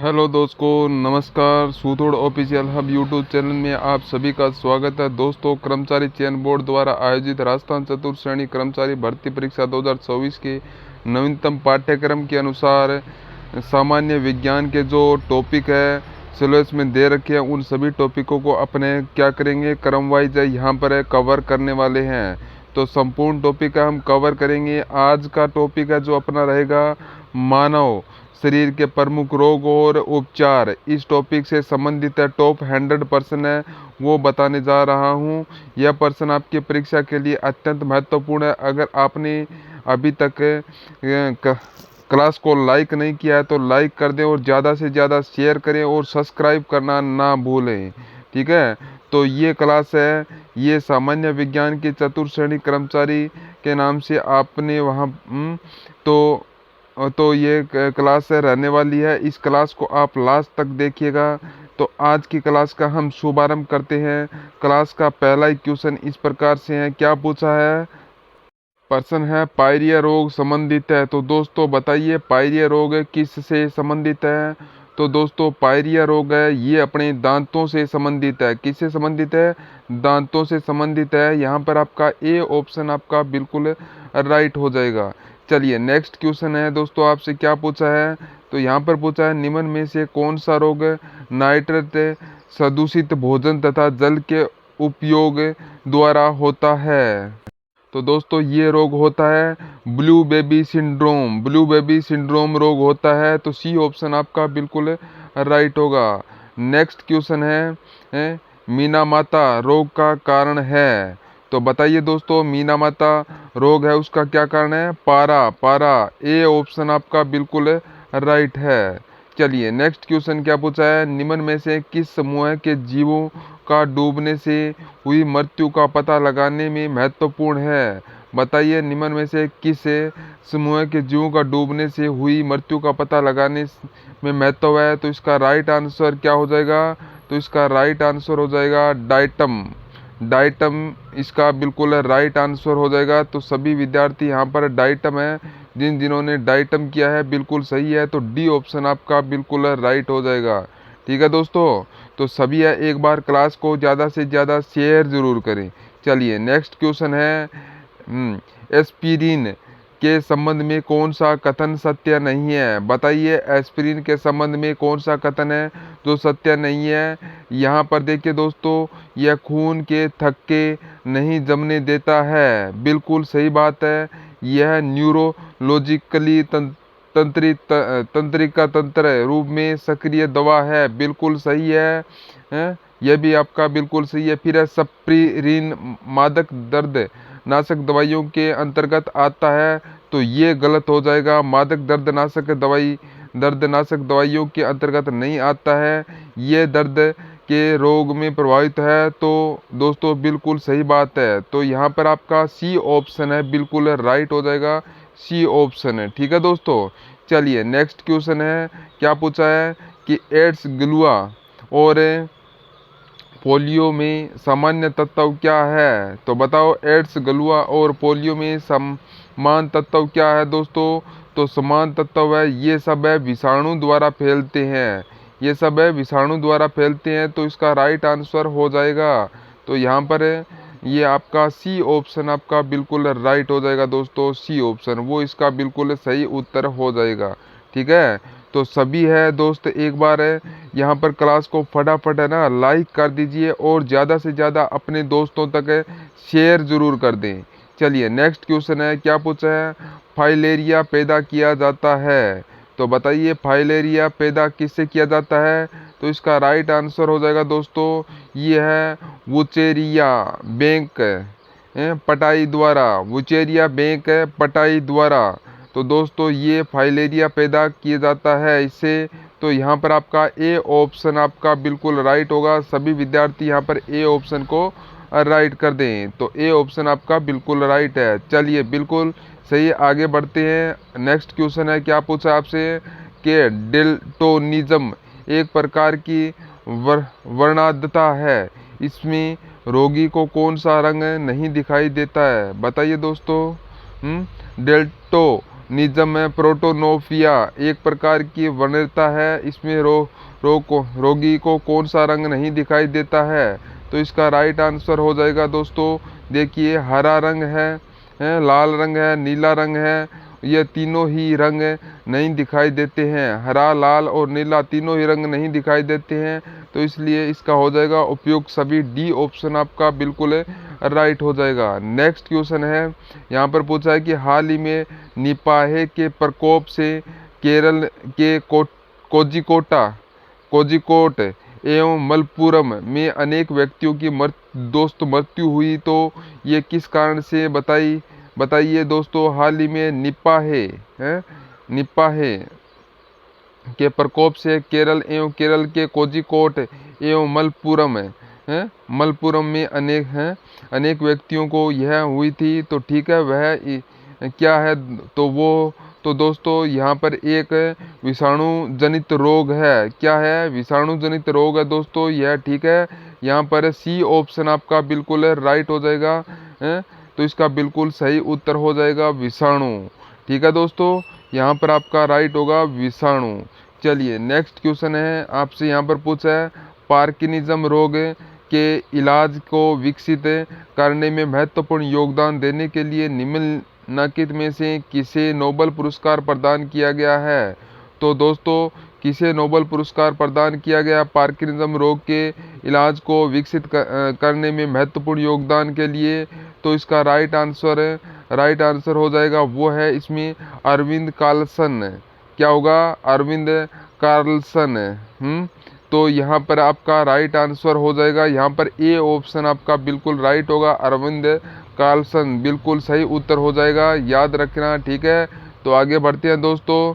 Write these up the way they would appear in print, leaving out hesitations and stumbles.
Hello दोस्तों, नमस्कार। सूथोड़ official hub YouTube channel में आप सभी का स्वागत है। दोस्तों, कर्मचारी चयन बोर्ड द्वारा आयोजित राजस्थान चतुर्थ श्रेणी कर्मचारी भर्ती परीक्षा 2024 के नवीनतम पाठ्यक्रम के अनुसार सामान्य विज्ञान के जो टॉपिक है सिलेबस में दे रखे हैं, उन सभी टॉपिकों को अपने क्या करेंगे, क्रम वाइज यहाँ पर कवर करने वाले हैं। तो संपूर्ण टॉपिक का हम कवर करेंगे। आज का टॉपिक है जो अपना रहेगा मानव शरीर के प्रमुख रोग और उपचार। इस टॉपिक से संबंधित है, टॉप 100 प्रश्न है वो बताने जा रहा हूँ। यह प्रश्न आपकी परीक्षा के लिए अत्यंत महत्वपूर्ण है। अगर आपने अभी तक क्लास को लाइक नहीं किया है तो लाइक कर दें और ज़्यादा से ज़्यादा शेयर करें और सब्सक्राइब करना ना भूलें। ठीक है, तो ये क्लास है, ये सामान्य विज्ञान के चतुर्थ श्रेणी कर्मचारी के नाम से आपने वहाँ तो ये क्लास रहने वाली है। इस क्लास को आप लास्ट तक देखिएगा। तो आज की क्लास का हम शुभारंभ करते हैं। क्लास का पहला ही क्वेश्चन इस प्रकार से है, क्या पूछा है? प्रश्न है पायरिया रोग संबंधित है। तो दोस्तों बताइए, पायरिया रोग किस से संबंधित है? तो दोस्तों पायरिया रोग है ये अपने दांतों से संबंधित है। किससे संबंधित है? दांतों से संबंधित है। यहाँ पर आपका ए ऑप्शन आपका बिल्कुल राइट हो जाएगा। चलिए नेक्स्ट क्वेश्चन है दोस्तों, आपसे क्या पूछा है? तो यहाँ पर पूछा है निम्न में से कौन सा रोग नाइट्रेट सदूषित भोजन तथा जल के उपयोग द्वारा होता है? तो दोस्तों ये रोग होता है blue baby syndrome. Blue baby syndrome रोग होता है। तो सी ऑप्शन आपका बिल्कुल राइट होगा। नेक्स्ट क्वेश्चन है मीना माता रोग का कारण है। तो बताइए दोस्तों, मीना माता रोग है उसका क्या कारण है? पारा। पारा ए ऑप्शन आपका बिल्कुल राइट है। चलिए नेक्स्ट क्वेश्चन क्या पूछा है? निम्न में से किस समूह के जीवों का डूबने से हुई मृत्यु का पता लगाने में महत्वपूर्ण है? बताइए निम्न में से किस समूह के जीवों का डूबने से हुई मृत्यु का पता लगाने में महत्व है? तो इसका राइट आंसर क्या हो जाएगा? तो इसका राइट आंसर हो जाएगा डाइटम। डाइटम इसका बिल्कुल राइट आंसर हो जाएगा। तो सभी विद्यार्थी यहाँ पर डाइटम है, जिन्होंने डाइटम किया है बिल्कुल सही है। तो डी ऑप्शन आपका बिल्कुल राइट हो जाएगा। ठीक है दोस्तों, तो सभी है एक बार क्लास को ज़्यादा से ज़्यादा शेयर ज़रूर करें। चलिए नेक्स्ट क्वेश्चन है एस्पिरिन के संबंध में कौन सा कथन सत्य नहीं है? बताइए एस्पिरिन के संबंध में कौन सा कथन है जो सत्य नहीं है? यहाँ पर देखिए दोस्तों, यह खून के थक्के नहीं जमने देता है। बिल्कुल सही बात है। यह न्यूरोलॉजिकली तंत्रिका तंत्र रूप में सक्रिय दवा है। बिल्कुल सही है? यह भी आपका बिल्कुल सही है। फिर है सप्रीरिन मादक दर्द नाशक दवाइयों के अंतर्गत आता है। तो ये गलत हो जाएगा। मादक दर्दनाशक दवाइयों के अंतर्गत नहीं आता है। ये दर्द के रोग में प्रभावित है। तो दोस्तों बिल्कुल सही बात है। तो यहाँ पर आपका सी ऑप्शन है बिल्कुल राइट हो जाएगा। सी ऑप्शन है। ठीक है दोस्तों, चलिए नेक्स्ट क्वेश्चन है, क्या पूछा है कि एड्स, ग्लुआ और पोलियो में सामान्य तत्व क्या है? तो बताओ एड्स, गलुआ और पोलियो में समान तत्व क्या है दोस्तों? तो समान तत्व है ये सब है विषाणु द्वारा फैलते हैं। ये सब है विषाणु द्वारा फैलते हैं। तो इसका राइट आंसर हो जाएगा। तो यहाँ पर ये आपका सी ऑप्शन आपका बिल्कुल राइट हो जाएगा दोस्तों। सी ऑप्शन वो इसका बिल्कुल सही उत्तर हो जाएगा। ठीक है, तो सभी है दोस्त एक बार है यहाँ पर क्लास को फटाफट है ना लाइक कर दीजिए और ज़्यादा से ज़्यादा अपने दोस्तों तक शेयर ज़रूर कर दें। चलिए नेक्स्ट क्वेश्चन है, क्या पूछा है? फाइलेरिया पैदा किया जाता है। तो बताइए फाइलेरिया पैदा किससे किया जाता है? तो इसका राइट आंसर हो जाएगा दोस्तों, ये है वुचेरिया बैंक पटाई द्वारा। वुचेरिया बैंक पटाई द्वारा। तो दोस्तों ये फाइलेरिया पैदा किया जाता है इससे। तो यहाँ पर आपका ए ऑप्शन आपका बिल्कुल राइट होगा। सभी विद्यार्थी यहाँ पर ए ऑप्शन को राइट कर दें। तो ए ऑप्शन आपका बिल्कुल राइट है। चलिए बिल्कुल सही, आगे बढ़ते हैं। नेक्स्ट क्वेश्चन है, क्या पूछा आपसे कि डेल्टोनिज्म एक प्रकार की वर्णांधता है। इसमें रोगी को कौन सा रंग नहीं दिखाई देता है? बताइए दोस्तों। डेल्टो निजम प्रोटोनोफिया एक प्रकार की वरीयता है। इसमें रोगी को कौन सा रंग नहीं दिखाई देता है? तो इसका राइट आंसर हो जाएगा दोस्तों, देखिए हरा रंग है, लाल रंग है, नीला रंग है। ये तीनों ही रंग नहीं दिखाई देते हैं। हरा, लाल और नीला तीनों ही रंग नहीं दिखाई देते हैं, तो इसलिए इसका हो जाएगा उपयुक्त सभी, डी ऑप्शन आपका बिल्कुल राइट हो जाएगा। नेक्स्ट क्वेश्चन है, यहाँ पर पूछा है कि हाल ही में निपाहे के प्रकोप से केरल के कोझिकोड एवं मलप्पुरम में अनेक व्यक्तियों की मृत्यु हुई, तो ये किस कारण से बताइए दोस्तों। हाल ही में निपाहे के प्रकोप से केरल के कोझिकोड एवं मलप्पुरम में अनेक व्यक्तियों को यह हुई थी, तो ठीक है, वह क्या है? तो दोस्तों यहाँ पर एक विषाणु जनित रोग है। क्या है? विषाणु जनित रोग है दोस्तों, यह ठीक है। यहाँ पर सी ऑप्शन आपका बिल्कुल राइट हो जाएगा, तो इसका बिल्कुल सही उत्तर हो जाएगा विषाणु। ठीक है दोस्तों, यहाँ पर आपका राइट होगा विषाणु। चलिए नेक्स्ट क्वेश्चन है, आपसे यहाँ पर पूछा है पार्किंसम रोग के इलाज को विकसित करने में महत्वपूर्ण योगदान देने के लिए निम्नलिखित में से किसे नोबेल पुरस्कार प्रदान किया गया है? तो दोस्तों किसे नोबेल पुरस्कार प्रदान किया गया पार्किंसम रोग के इलाज को विकसित करने में महत्वपूर्ण योगदान के लिए? तो इसका राइट आंसर हो जाएगा, वो है इसमें अरविंद कार्लसन। क्या होगा? अरविंद कार्लसन। तो यहाँ पर आपका राइट आंसर हो जाएगा, यहाँ पर ए ऑप्शन आपका बिल्कुल राइट होगा, अरविंद कार्लसन बिल्कुल सही उत्तर हो जाएगा, याद रखना। ठीक है, तो आगे बढ़ते हैं दोस्तों।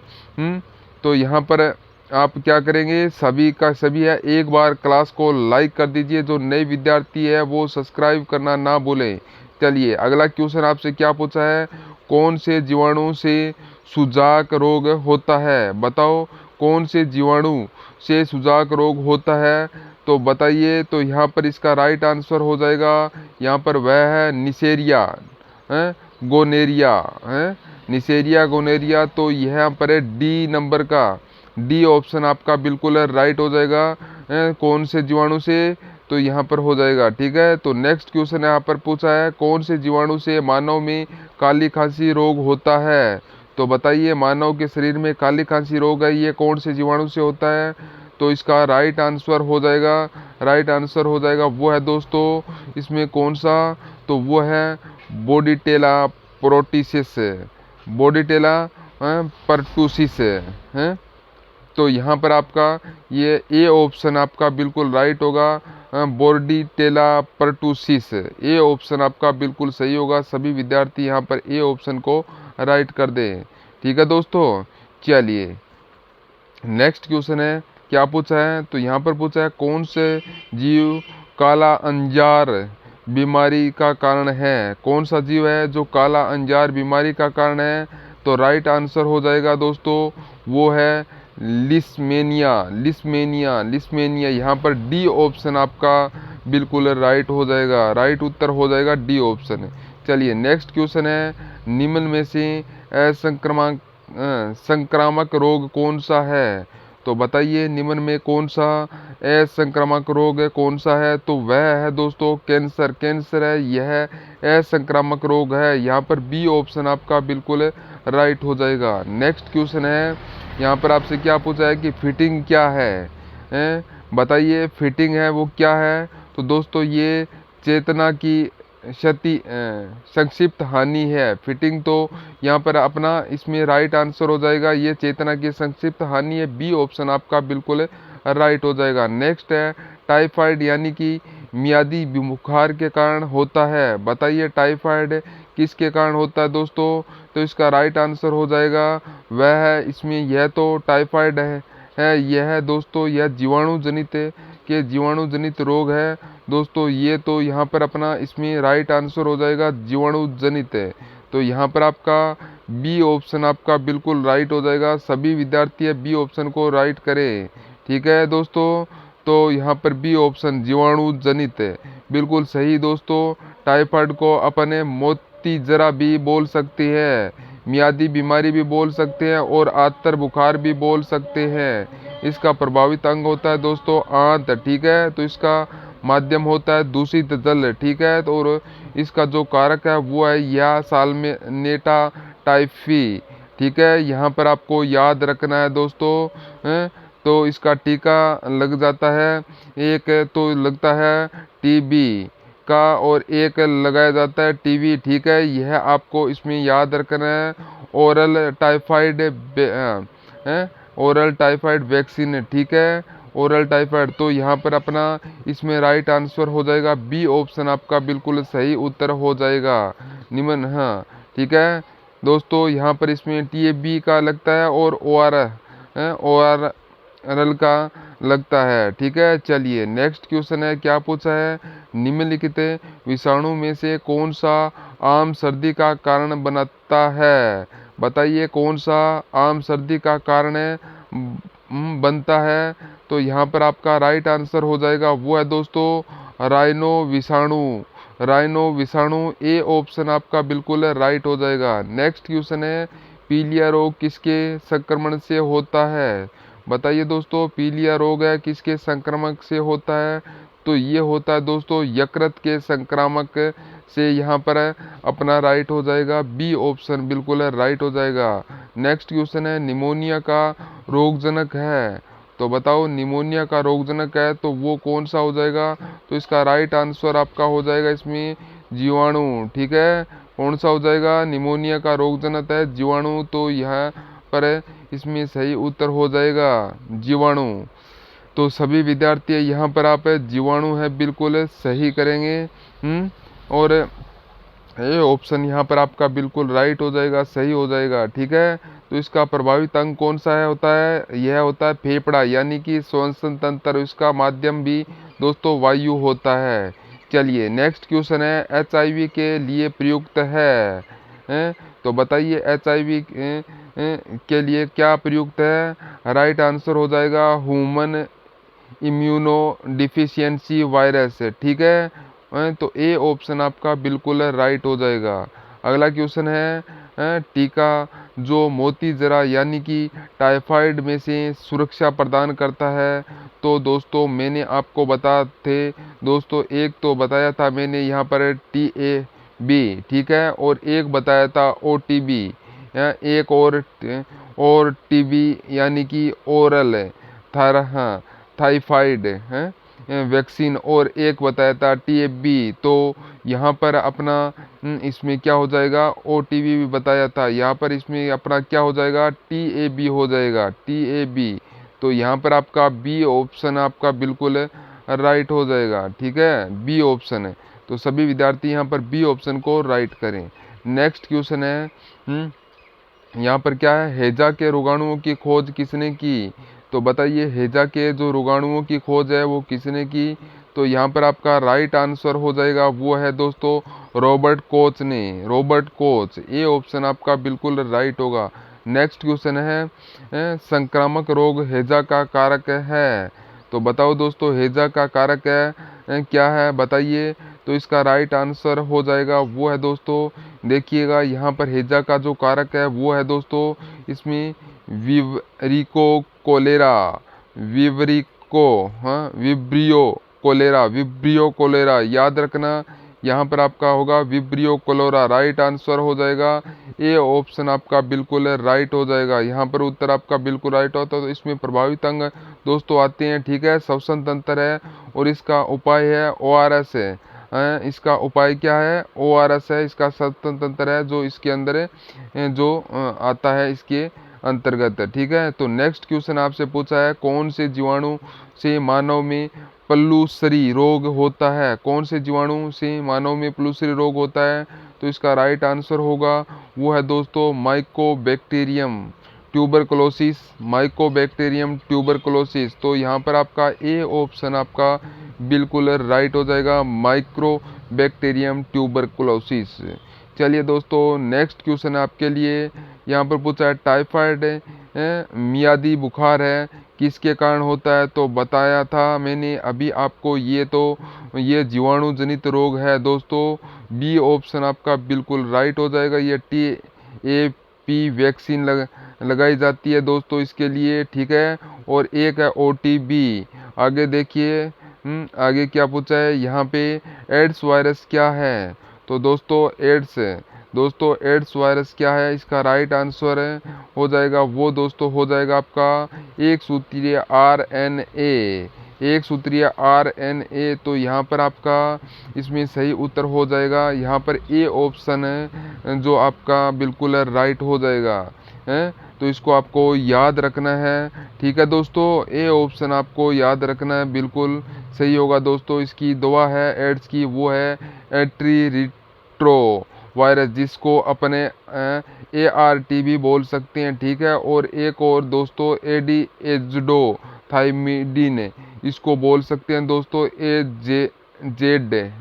तो यहाँ पर आप क्या करेंगे, सभी का सभी है, एक बार क्लास को लाइक कर दीजिए, जो नए विद्यार्थी है वो सब्सक्राइब करना ना भूलें। चलिए अगला क्वेश्चन आपसे क्या पूछा है, कौन से जीवाणु से सुजाक रोग होता है? बताओ कौन से जीवाणु से सुजाक रोग होता है? तो बताइए। तो यहाँ पर इसका राइट आंसर हो जाएगा, यहाँ पर वह है निसेरिया गोनेरिया निसेरिया गोनेरिया। तो यहाँ पर है डी नंबर का, डी ऑप्शन आपका बिल्कुल राइट हो जाएगा। कौन से जीवाणु से? तो यहाँ पर हो जाएगा। ठीक है, तो नेक्स्ट क्वेश्चन यहाँ पर पूछा है कौन से जीवाणु से मानव में काली खांसी रोग होता है? तो बताइए, मानव के शरीर में काली खांसी रोग है, ये कौन से जीवाणु से होता है? तो इसका राइट आंसर हो जाएगा, वो है दोस्तों इसमें कौन सा? तो वो है बोर्डिटेला परटूसिस है। तो यहाँ पर आपका ये ए ऑप्शन आपका बिल्कुल राइट होगा, बोर्डिटेला परटूसिस, ए ऑप्शन आपका बिल्कुल सही होगा। सभी विद्यार्थी यहाँ पर ए ऑप्शन को राइट कर दें। ठीक है दोस्तों, चलिए नेक्स्ट क्वेश्चन है, क्या पूछा है? तो यहाँ पर पूछा है कौन से जीव काला अंजार बीमारी का कारण है? कौन सा जीव है जो काला अंजार बीमारी का कारण है? तो राइट आंसर हो जाएगा दोस्तों, वो है लिस्मेनिया। यहाँ पर डी ऑप्शन आपका बिल्कुल राइट हो जाएगा, राइट उत्तर हो जाएगा डी ऑप्शन। चलिए नेक्स्ट क्वेश्चन है, निम्न में से संक्रामक रोग कौन सा है? तो बताइए निम्न में कौन सा असंक्रामक रोग कौन सा है? तो वह है दोस्तों कैंसर है, यह असंक्रामक रोग है। यहाँ पर बी ऑप्शन आपका बिल्कुल राइट हो जाएगा। नेक्स्ट क्वेश्चन है, यहाँ पर आपसे क्या पूछा है कि फिटिंग क्या है? बताइए फिटिंग है वो क्या है? तो दोस्तों ये चेतना की संक्षिप्त हानि है। फिटिंग तो यहाँ पर अपना इसमें राइट आंसर हो जाएगा, ये चेतना की संक्षिप्त हानि है, बी ऑप्शन आपका बिल्कुल राइट हो जाएगा। नेक्स्ट है टाइफाइड यानी कि मियादी बुखार के कारण होता है। बताइए टाइफाइड किसके कारण होता है दोस्तों? तो इसका राइट आंसर हो जाएगा, वह है इसमें यह तो टाइफाइड है यह दोस्तों यह जीवाणु जनित रोग है दोस्तों। ये तो यहाँ पर अपना इसमें राइट आंसर हो जाएगा जीवाणु जनित है, तो यहाँ पर आपका बी ऑप्शन आपका बिल्कुल राइट हो जाएगा। सभी विद्यार्थी बी ऑप्शन को राइट करें। ठीक है दोस्तों, तो यहाँ पर बी ऑप्शन जीवाणु जनित है बिल्कुल सही दोस्तों। टाइफाइड को अपने मोती जरा भी बोल सकती है, मियादी बीमारी भी बोल सकते हैं और आतर बुखार भी बोल सकते हैं। इसका प्रभावित अंग होता है दोस्तों आंत, ठीक है। तो इसका माध्यम होता है दूषित जल, ठीक है। तो और इसका जो कारक है वो है या साल्मोनेटा टाइफी, ठीक है। यहाँ पर आपको याद रखना है दोस्तों। तो इसका टीका लग जाता है, एक तो लगता है टीबी का और एक लगाया जाता है टीवी, ठीक है। यह आपको इसमें याद रखना है। Oral typhoid oral typhoid vaccine, ठीक है। ओरल टाइफाइड, तो यहाँ पर अपना इसमें राइट आंसर हो जाएगा बी ऑप्शन आपका बिल्कुल सही उत्तर हो जाएगा निमन, हाँ, ठीक है दोस्तों। यहाँ पर इसमें टीबी का लगता है और ओआरएल का लगता है, ठीक है। चलिए नेक्स्ट क्वेश्चन है, क्या पूछा है, निम्नलिखित विषाणु में से कौन सा आम सर्दी का कारण बनता है। बताइए कौन सा आम सर्दी का कारण बनता है। तो यहाँ पर आपका राइट आंसर हो जाएगा वो है दोस्तों राइनो विषाणु। राइनो विषाणु, ए ऑप्शन आपका बिल्कुल राइट हो जाएगा। नेक्स्ट क्वेश्चन है, पीलिया रोग किसके संक्रमण से होता है। बताइए दोस्तों पीलिया रोग है किसके संक्रमण से होता है। तो ये होता है दोस्तों यकृत के संक्रामक से। यहाँ पर अपना राइट हो जाएगा बी ऑप्शन बिल्कुल राइट हो जाएगा। नेक्स्ट क्वेश्चन है, निमोनिया का रोगजनक है। तो बताओ निमोनिया का रोगजनक है तो वो कौन सा हो जाएगा। तो इसका राइट आंसर आपका हो जाएगा इसमें जीवाणु, ठीक है। कौन सा हो जाएगा, निमोनिया का रोगजनक है जीवाणु। तो यहाँ पर इसमें सही उत्तर हो जाएगा जीवाणु। तो सभी विद्यार्थी यहाँ पर आप जीवाणु है बिल्कुल सही करेंगे। और ये ऑप्शन यहाँ पर आपका बिल्कुल राइट हो जाएगा, सही हो जाएगा, ठीक है। तो इसका प्रभावित अंग कौन सा है होता है, यह होता है फेफड़ा यानी कि श्वसन तंत्र। इसका माध्यम भी दोस्तों वायु होता है। चलिए नेक्स्ट क्वेश्चन है, एचआईवी के लिए प्रयुक्त है। तो बताइए एचआईवी के लिए क्या प्रयुक्त है। राइट आंसर हो जाएगा ह्यूमन इम्यूनो डिफिशियंसी वायरस, ठीक है। तो ए ऑप्शन आपका बिल्कुल राइट हो जाएगा। अगला क्वेश्चन है, टीका जो मोती जरा यानी कि टाइफाइड में से सुरक्षा प्रदान करता है। तो दोस्तों मैंने आपको बता थे दोस्तों, एक तो बताया था मैंने यहाँ पर TAB, ठीक है, और एक बताया था OTB, एक और TB यानी कि ओरल थाइफाइड वैक्सीन, और एक बताया था TAB। तो यहाँ पर अपना इसमें क्या हो जाएगा, OTB भी बताया था, यहाँ पर इसमें अपना क्या हो जाएगा TAB हो जाएगा, TAB। तो यहाँ पर आपका बी ऑप्शन आपका बिल्कुल राइट हो जाएगा, ठीक है, बी ऑप्शन है। तो सभी विद्यार्थी यहाँ पर बी ऑप्शन को राइट करें। नेक्स्ट क्वेश्चन है, यहाँ पर क्या है, हैजा के रोगाणुओं की खोज किसने की। तो बताइए हैजा के जो रोगाणुओं की खोज है वो किसने की। तो यहाँ पर आपका राइट आंसर हो जाएगा वो है दोस्तों रॉबर्ट कोच ने, रॉबर्ट कोच, ये ऑप्शन आपका बिल्कुल राइट होगा। नेक्स्ट क्वेश्चन है, संक्रामक रोग हैजा का कारक है। तो बताओ दोस्तों हैजा का कारक है क्या है, बताइए। तो इसका राइट आंसर हो जाएगा वो है दोस्तों, देखिएगा यहाँ पर हैजा का जो कारक है वो है दोस्तों इसमें विवरिको कोलेरा, विवरिको, हाँ, विब्रियो कोलेरा याद रखना। यहाँ पर आपका होगा विब्रियो कोलेरा, राइट आंसर हो जाएगा। ए ऑप्शन आपका बिल्कुल राइट हो जाएगा। यहाँ पर उत्तर आपका बिल्कुल राइट होता है। तो इसमें प्रभावित अंग दोस्तों आते हैं, ठीक है, श्वसन तंत्र है और इसका उपाय है ORS है। इसका उपाय क्या है, ORS है, इसका श्वसन तंत्र है जो इसके अंदर जो आता है इसके अंतर्गत, ठीक है। तो नेक्स्ट क्वेश्चन आपसे पूछा है, कौन से जीवाणु से मानव में प्लूसरी रोग होता है। कौन से जीवाणु से मानव में प्लूसरी रोग होता है। तो इसका राइट आंसर होगा वो है दोस्तों माइकोबैक्टीरियम ट्यूबरकुलोसिस, माइकोबैक्टीरियम ट्यूबरकुलोसिस। तो यहाँ पर आपका ए ऑप्शन आपका बिल्कुल राइट हो जाएगा, माइक्रोबैक्टीरियम ट्यूबरकुलोसिस। चलिए दोस्तों नेक्स्ट क्वेश्चन आपके लिए यहाँ पर पूछा है, टाइफाइड मियादी बुखार है किसके कारण होता है। तो बताया था मैंने अभी आपको, ये जीवाणु जनित रोग है दोस्तों। बी ऑप्शन आपका बिल्कुल राइट हो जाएगा, ये पी वैक्सीन लगाई जाती है दोस्तों इसके लिए, ठीक है। और एक है OTB। आगे देखिए, आगे क्या पूछा है यहाँ पे, एड्स वायरस क्या है। तो दोस्तों एड्स वायरस क्या है, इसका राइट आंसर हो जाएगा वो दोस्तों हो जाएगा आपका एक सूत्रीय RNA, एक सूत्रीय RNA। तो यहाँ पर आपका इसमें सही उत्तर हो जाएगा, यहाँ पर ए ऑप्शन है जो आपका बिल्कुल राइट हो जाएगा है। तो इसको आपको याद रखना है, ठीक है दोस्तों, ए ऑप्शन आपको याद रखना है, बिल्कुल सही होगा दोस्तों। इसकी दवा है एड्स की, वो है एंटीरिट्रो वायरस, जिसको अपने ART भी बोल सकते हैं, ठीक है। और एक और दोस्तों एडिएजडो थाइमिडीन, इसको बोल सकते हैं दोस्तों AZ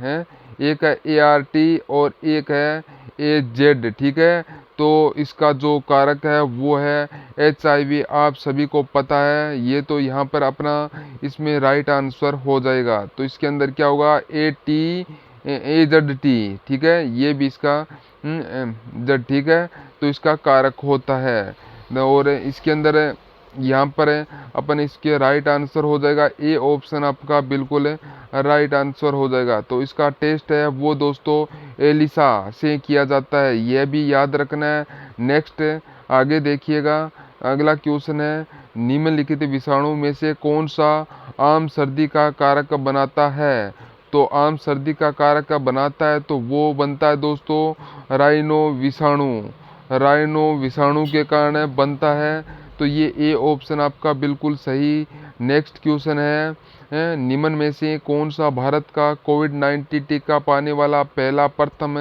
है। एक है ART और एक है AZ, ठीक है। तो इसका जो कारक है वो है HIV, आप सभी को पता है ये। तो यहाँ पर अपना इसमें राइट आंसर हो जाएगा। तो इसके अंदर क्या होगा, AZT, ठीक है, ये भी इसका जड, ठीक है। तो इसका कारक होता है। और इसके अंदर यहाँ पर अपन इसके राइट आंसर हो जाएगा ए ऑप्शन आपका बिल्कुल राइट आंसर हो जाएगा। तो इसका टेस्ट है वो दोस्तों एलिसा से किया जाता है, यह भी याद रखना है। नेक्स्ट आगे देखिएगा, अगला क्वेश्चन है, निम्नलिखित विषाणु में से कौन सा आम सर्दी का कारक बनाता है। तो आम सर्दी का कारक बनाता है तो वो बनता है दोस्तों राइनो विषाणु, राइनो विषाणु के कारण बनता है। तो ये ए ऑप्शन आपका बिल्कुल सही। नेक्स्ट क्वेश्चन है, निम्न में से कौन सा भारत का कोविड-19 टीका पाने वाला पहला प्रथम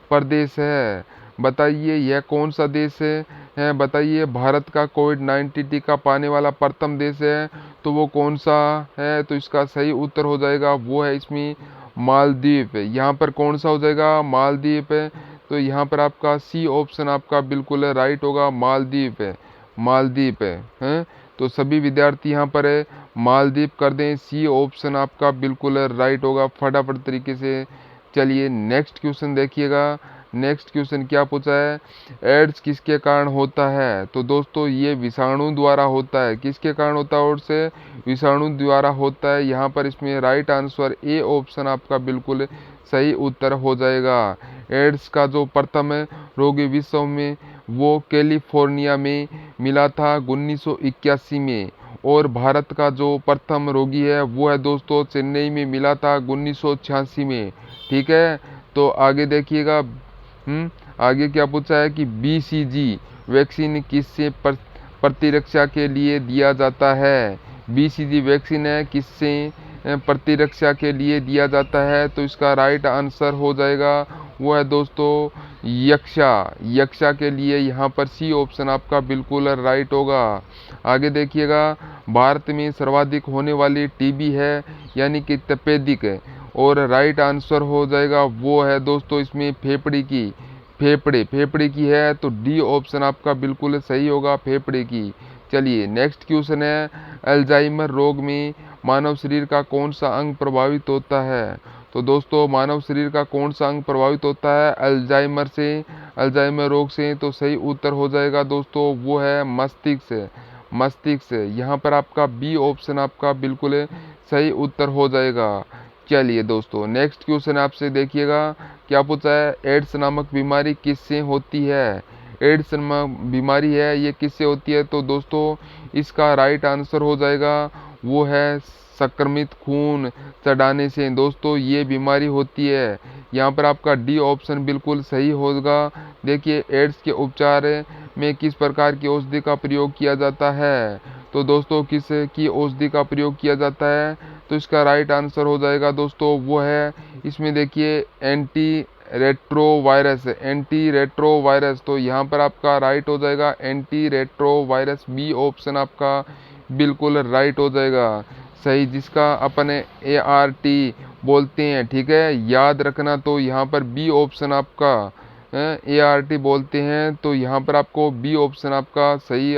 प्रदेश है। बताइए यह कौन सा देश है, बताइए भारत का कोविड-19 टीका पाने वाला प्रथम देश है तो वो कौन सा है। तो इसका सही उत्तर हो जाएगा वो है इसमें मालदीव। यहाँ पर कौन सा हो जाएगा, मालदीव। तो यहाँ पर आपका सी ऑप्शन आपका बिल्कुल राइट होगा, मालदीव, मालदीव है। तो सभी विद्यार्थी यहाँ पर मालदीव कर दें, सी ऑप्शन आपका बिल्कुल राइट होगा फटाफट तरीके से। चलिए नेक्स्ट क्वेश्चन देखिएगा, नेक्स्ट क्वेश्चन क्या पूछा है, एड्स किसके कारण होता है। तो दोस्तों ये विषाणु द्वारा होता है, किसके कारण होता है, और से विषाणु द्वारा होता है। यहाँ पर इसमें राइट आंसर ए ऑप्शन आपका बिल्कुल सही उत्तर हो जाएगा। एड्स का जो प्रथम रोगी विश्व में वो कैलिफोर्निया में मिला था 1981 में, और भारत का जो प्रथम रोगी है वो है दोस्तों चेन्नई में मिला था 1986 में, ठीक है। तो आगे देखिएगा, आगे क्या पूछा है कि BCG वैक्सीन किससे प्रतिरक्षा के लिए दिया जाता है। BCG वैक्सीन है किससे प्रतिरक्षा के लिए दिया जाता है। तो इसका राइट आंसर हो जाएगा वो है दोस्तों यक्षा, यक्षा के लिए यहाँ पर सी ऑप्शन आपका बिल्कुल राइट होगा। आगे देखिएगा, भारत में सर्वाधिक होने वाली TB है यानी कि तपेदिक, और राइट आंसर हो जाएगा वो है दोस्तों इसमें फेफड़े की, फेफड़े की है। तो डी ऑप्शन आपका बिल्कुल सही होगा, फेफड़े की। चलिए नेक्स्ट क्वेश्चन है, अल्जाइमर रोग में मानव शरीर का कौन सा अंग प्रभावित होता है। तो दोस्तों मानव शरीर का कौन सा अंग प्रभावित होता है अल्जाइमर से, अल्जाइमर रोग से। तो सही उत्तर हो जाएगा दोस्तों वो है मस्तिष्क, मस्तिष्क। यहाँ पर आपका बी ऑप्शन आपका बिल्कुल सही उत्तर हो जाएगा। चलिए दोस्तों नेक्स्ट क्वेश्चन आपसे देखिएगा, क्या पूछा है, एड्स नामक बीमारी किससे होती है। एड्स नामक बीमारी है ये किससे होती है। तो दोस्तों इसका राइट आंसर हो जाएगा वो है संक्रमित खून चढ़ाने से दोस्तों ये बीमारी होती है। यहाँ पर आपका डी ऑप्शन बिल्कुल सही होगा। देखिए एड्स के उपचार में किस प्रकार की औषधि का प्रयोग किया जाता है। तो दोस्तों किस की औषधि का प्रयोग किया जाता है। तो इसका राइट आंसर हो जाएगा दोस्तों वो है इसमें देखिए एंटी रेट्रोवायरस, एंटी रेट्रोवायरस। तो यहाँ पर आपका राइट हो जाएगा एंटी रेट्रोवायरस, बी ऑप्शन आपका बिल्कुल राइट हो जाएगा सही, जिसका अपन ART बोलते हैं, ठीक है, याद रखना। तो यहाँ पर बी ऑप्शन आपका ART बोलते हैं। तो यहाँ पर आपको बी ऑप्शन आपका सही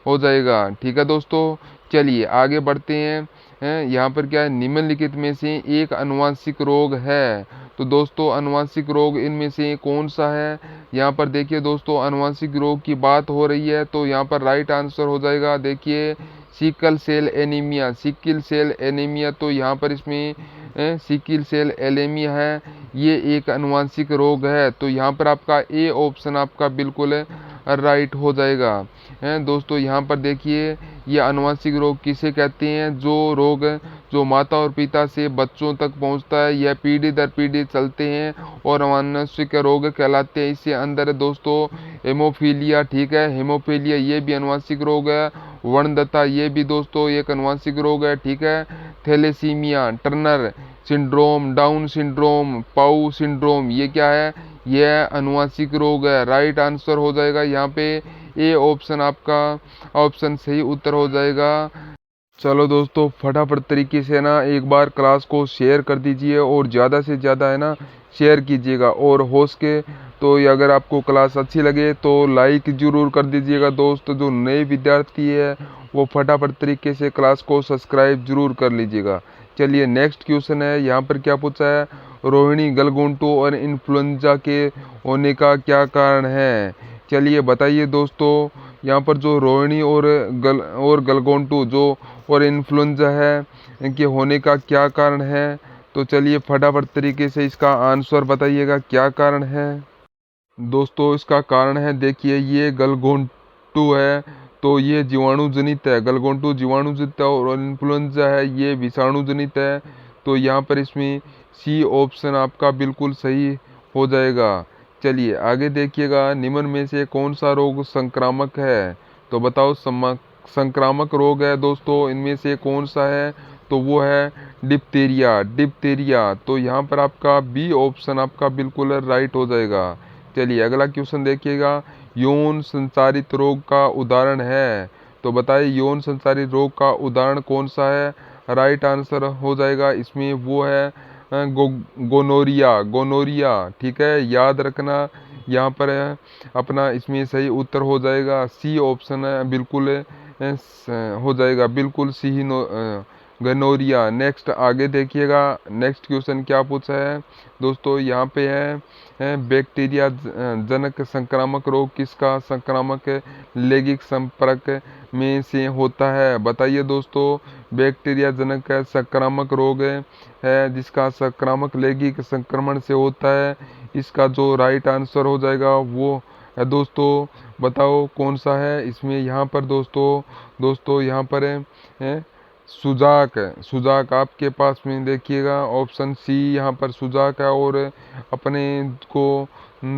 हो जाएगा, ठीक है दोस्तों। चलिए आगे बढ़ते हैं, यहाँ पर क्या है, निम्नलिखित में से एक आनुवंशिक रोग है। तो दोस्तों आनुवंशिक रोग इनमें से कौन सा है? यहाँ पर देखिए दोस्तों, आनुवंशिक रोग की बात हो रही है तो यहाँ पर राइट आंसर हो जाएगा, देखिए sickle cell anaemia. Sickle cell anaemia, तो यहाँ पर इसमें सिकल सेल एनीमिया है, ये एक आनुवंशिक रोग है। तो यहाँ पर आपका ए ऑप्शन आपका बिल्कुल राइट हो जाएगा। दोस्तों यहाँ पर देखिए, ये आनुवंशिक रोग किसे कहते हैं? जो रोग जो माता और पिता से बच्चों तक पहुंचता है, यह पीढ़ी दर पीढ़ी चलते हैं और आनुवंशिक रोग कहलाते हैं। इससे अंदर है दोस्तों हेमोफीलिया, ठीक है, हेमोफीलिया ये भी आनुवंशिक रोग है। वर्णदत्ता ये भी दोस्तों एक आनुवंशिक रोग है, ठीक है। Thalassaemia, Turner syndrome, Down syndrome, पाउ सिंड्रोम, ये क्या है? यह आनुवंशिक रोग है। राइट आंसर हो जाएगा यहाँ पे ए ऑप्शन, आपका ऑप्शन सही उत्तर हो जाएगा। चलो दोस्तों, फटाफट तरीके से ना एक बार क्लास को शेयर कर दीजिए और ज़्यादा से ज़्यादा है ना शेयर कीजिएगा। और हो सके तो ये अगर आपको क्लास अच्छी लगे तो लाइक ज़रूर कर दीजिएगा। दोस्त जो नए विद्यार्थी है वो फटाफट तरीके से क्लास को सब्सक्राइब जरूर कर लीजिएगा। चलिए नेक्स्ट क्वेश्चन है, यहाँ पर क्या पूछा है? रोहिणी गलगोंटू और इन्फ्लुएंजा के होने का क्या कारण है? चलिए बताइए दोस्तों, यहाँ पर जो रोहिणी और गलगोंटू जो और इन्फ्लुएंजा है, इनके होने का क्या कारण है? तो चलिए फटाफट तरीके से इसका आंसर बताइएगा, क्या कारण है? दोस्तों इसका कारण है, देखिए ये गलगोंटू है तो ये जीवाणु जनित है, गलगोंटू जीवाणु जनित है, और इन्फ्लुएंजा है ये विषाणु जनित है। तो यहाँ पर इसमें सी ऑप्शन आपका बिल्कुल सही हो जाएगा। चलिए आगे देखिएगा, निम्न में से कौन सा रोग संक्रामक है? तो बताओ, संक्रामक रोग है दोस्तों, इनमें से कौन सा है? तो वो है डिप्थीरिया, डिप्थीरिया। तो यहाँ पर आपका बी ऑप्शन आपका बिल्कुल राइट हो जाएगा। चलिए अगला क्वेश्चन देखिएगा, यौन संचारित रोग का उदाहरण है। तो बताइए यौन संचारित रोग का उदाहरण कौन सा है? राइट आंसर हो जाएगा इसमें वो है गोनोरिया, गोनोरिया, ठीक है, याद रखना। यहाँ पर अपना इसमें सही उत्तर हो जाएगा सी ऑप्शन है, बिल्कुल हो जाएगा, बिल्कुल सी ही गनोरिया। नेक्स्ट आगे देखिएगा, नेक्स्ट क्वेश्चन क्या पूछा है दोस्तों, यहाँ पे है बैक्टीरिया जनक संक्रामक रोग किसका संक्रामक लैंगिक संपर्क में से होता है? बताइए दोस्तों, बैक्टीरिया जनक संक्रामक रोग है जिसका संक्रामक लैंगिक संक्रमण से होता है। इसका जो राइट आंसर हो जाएगा वो है दोस्तों, बताओ कौन सा है इसमें? यहाँ पर दोस्तों यहाँ पर है सुजाक, सुजाक आपके पास में देखिएगा ऑप्शन सी यहाँ पर सुजाक है। और अपने को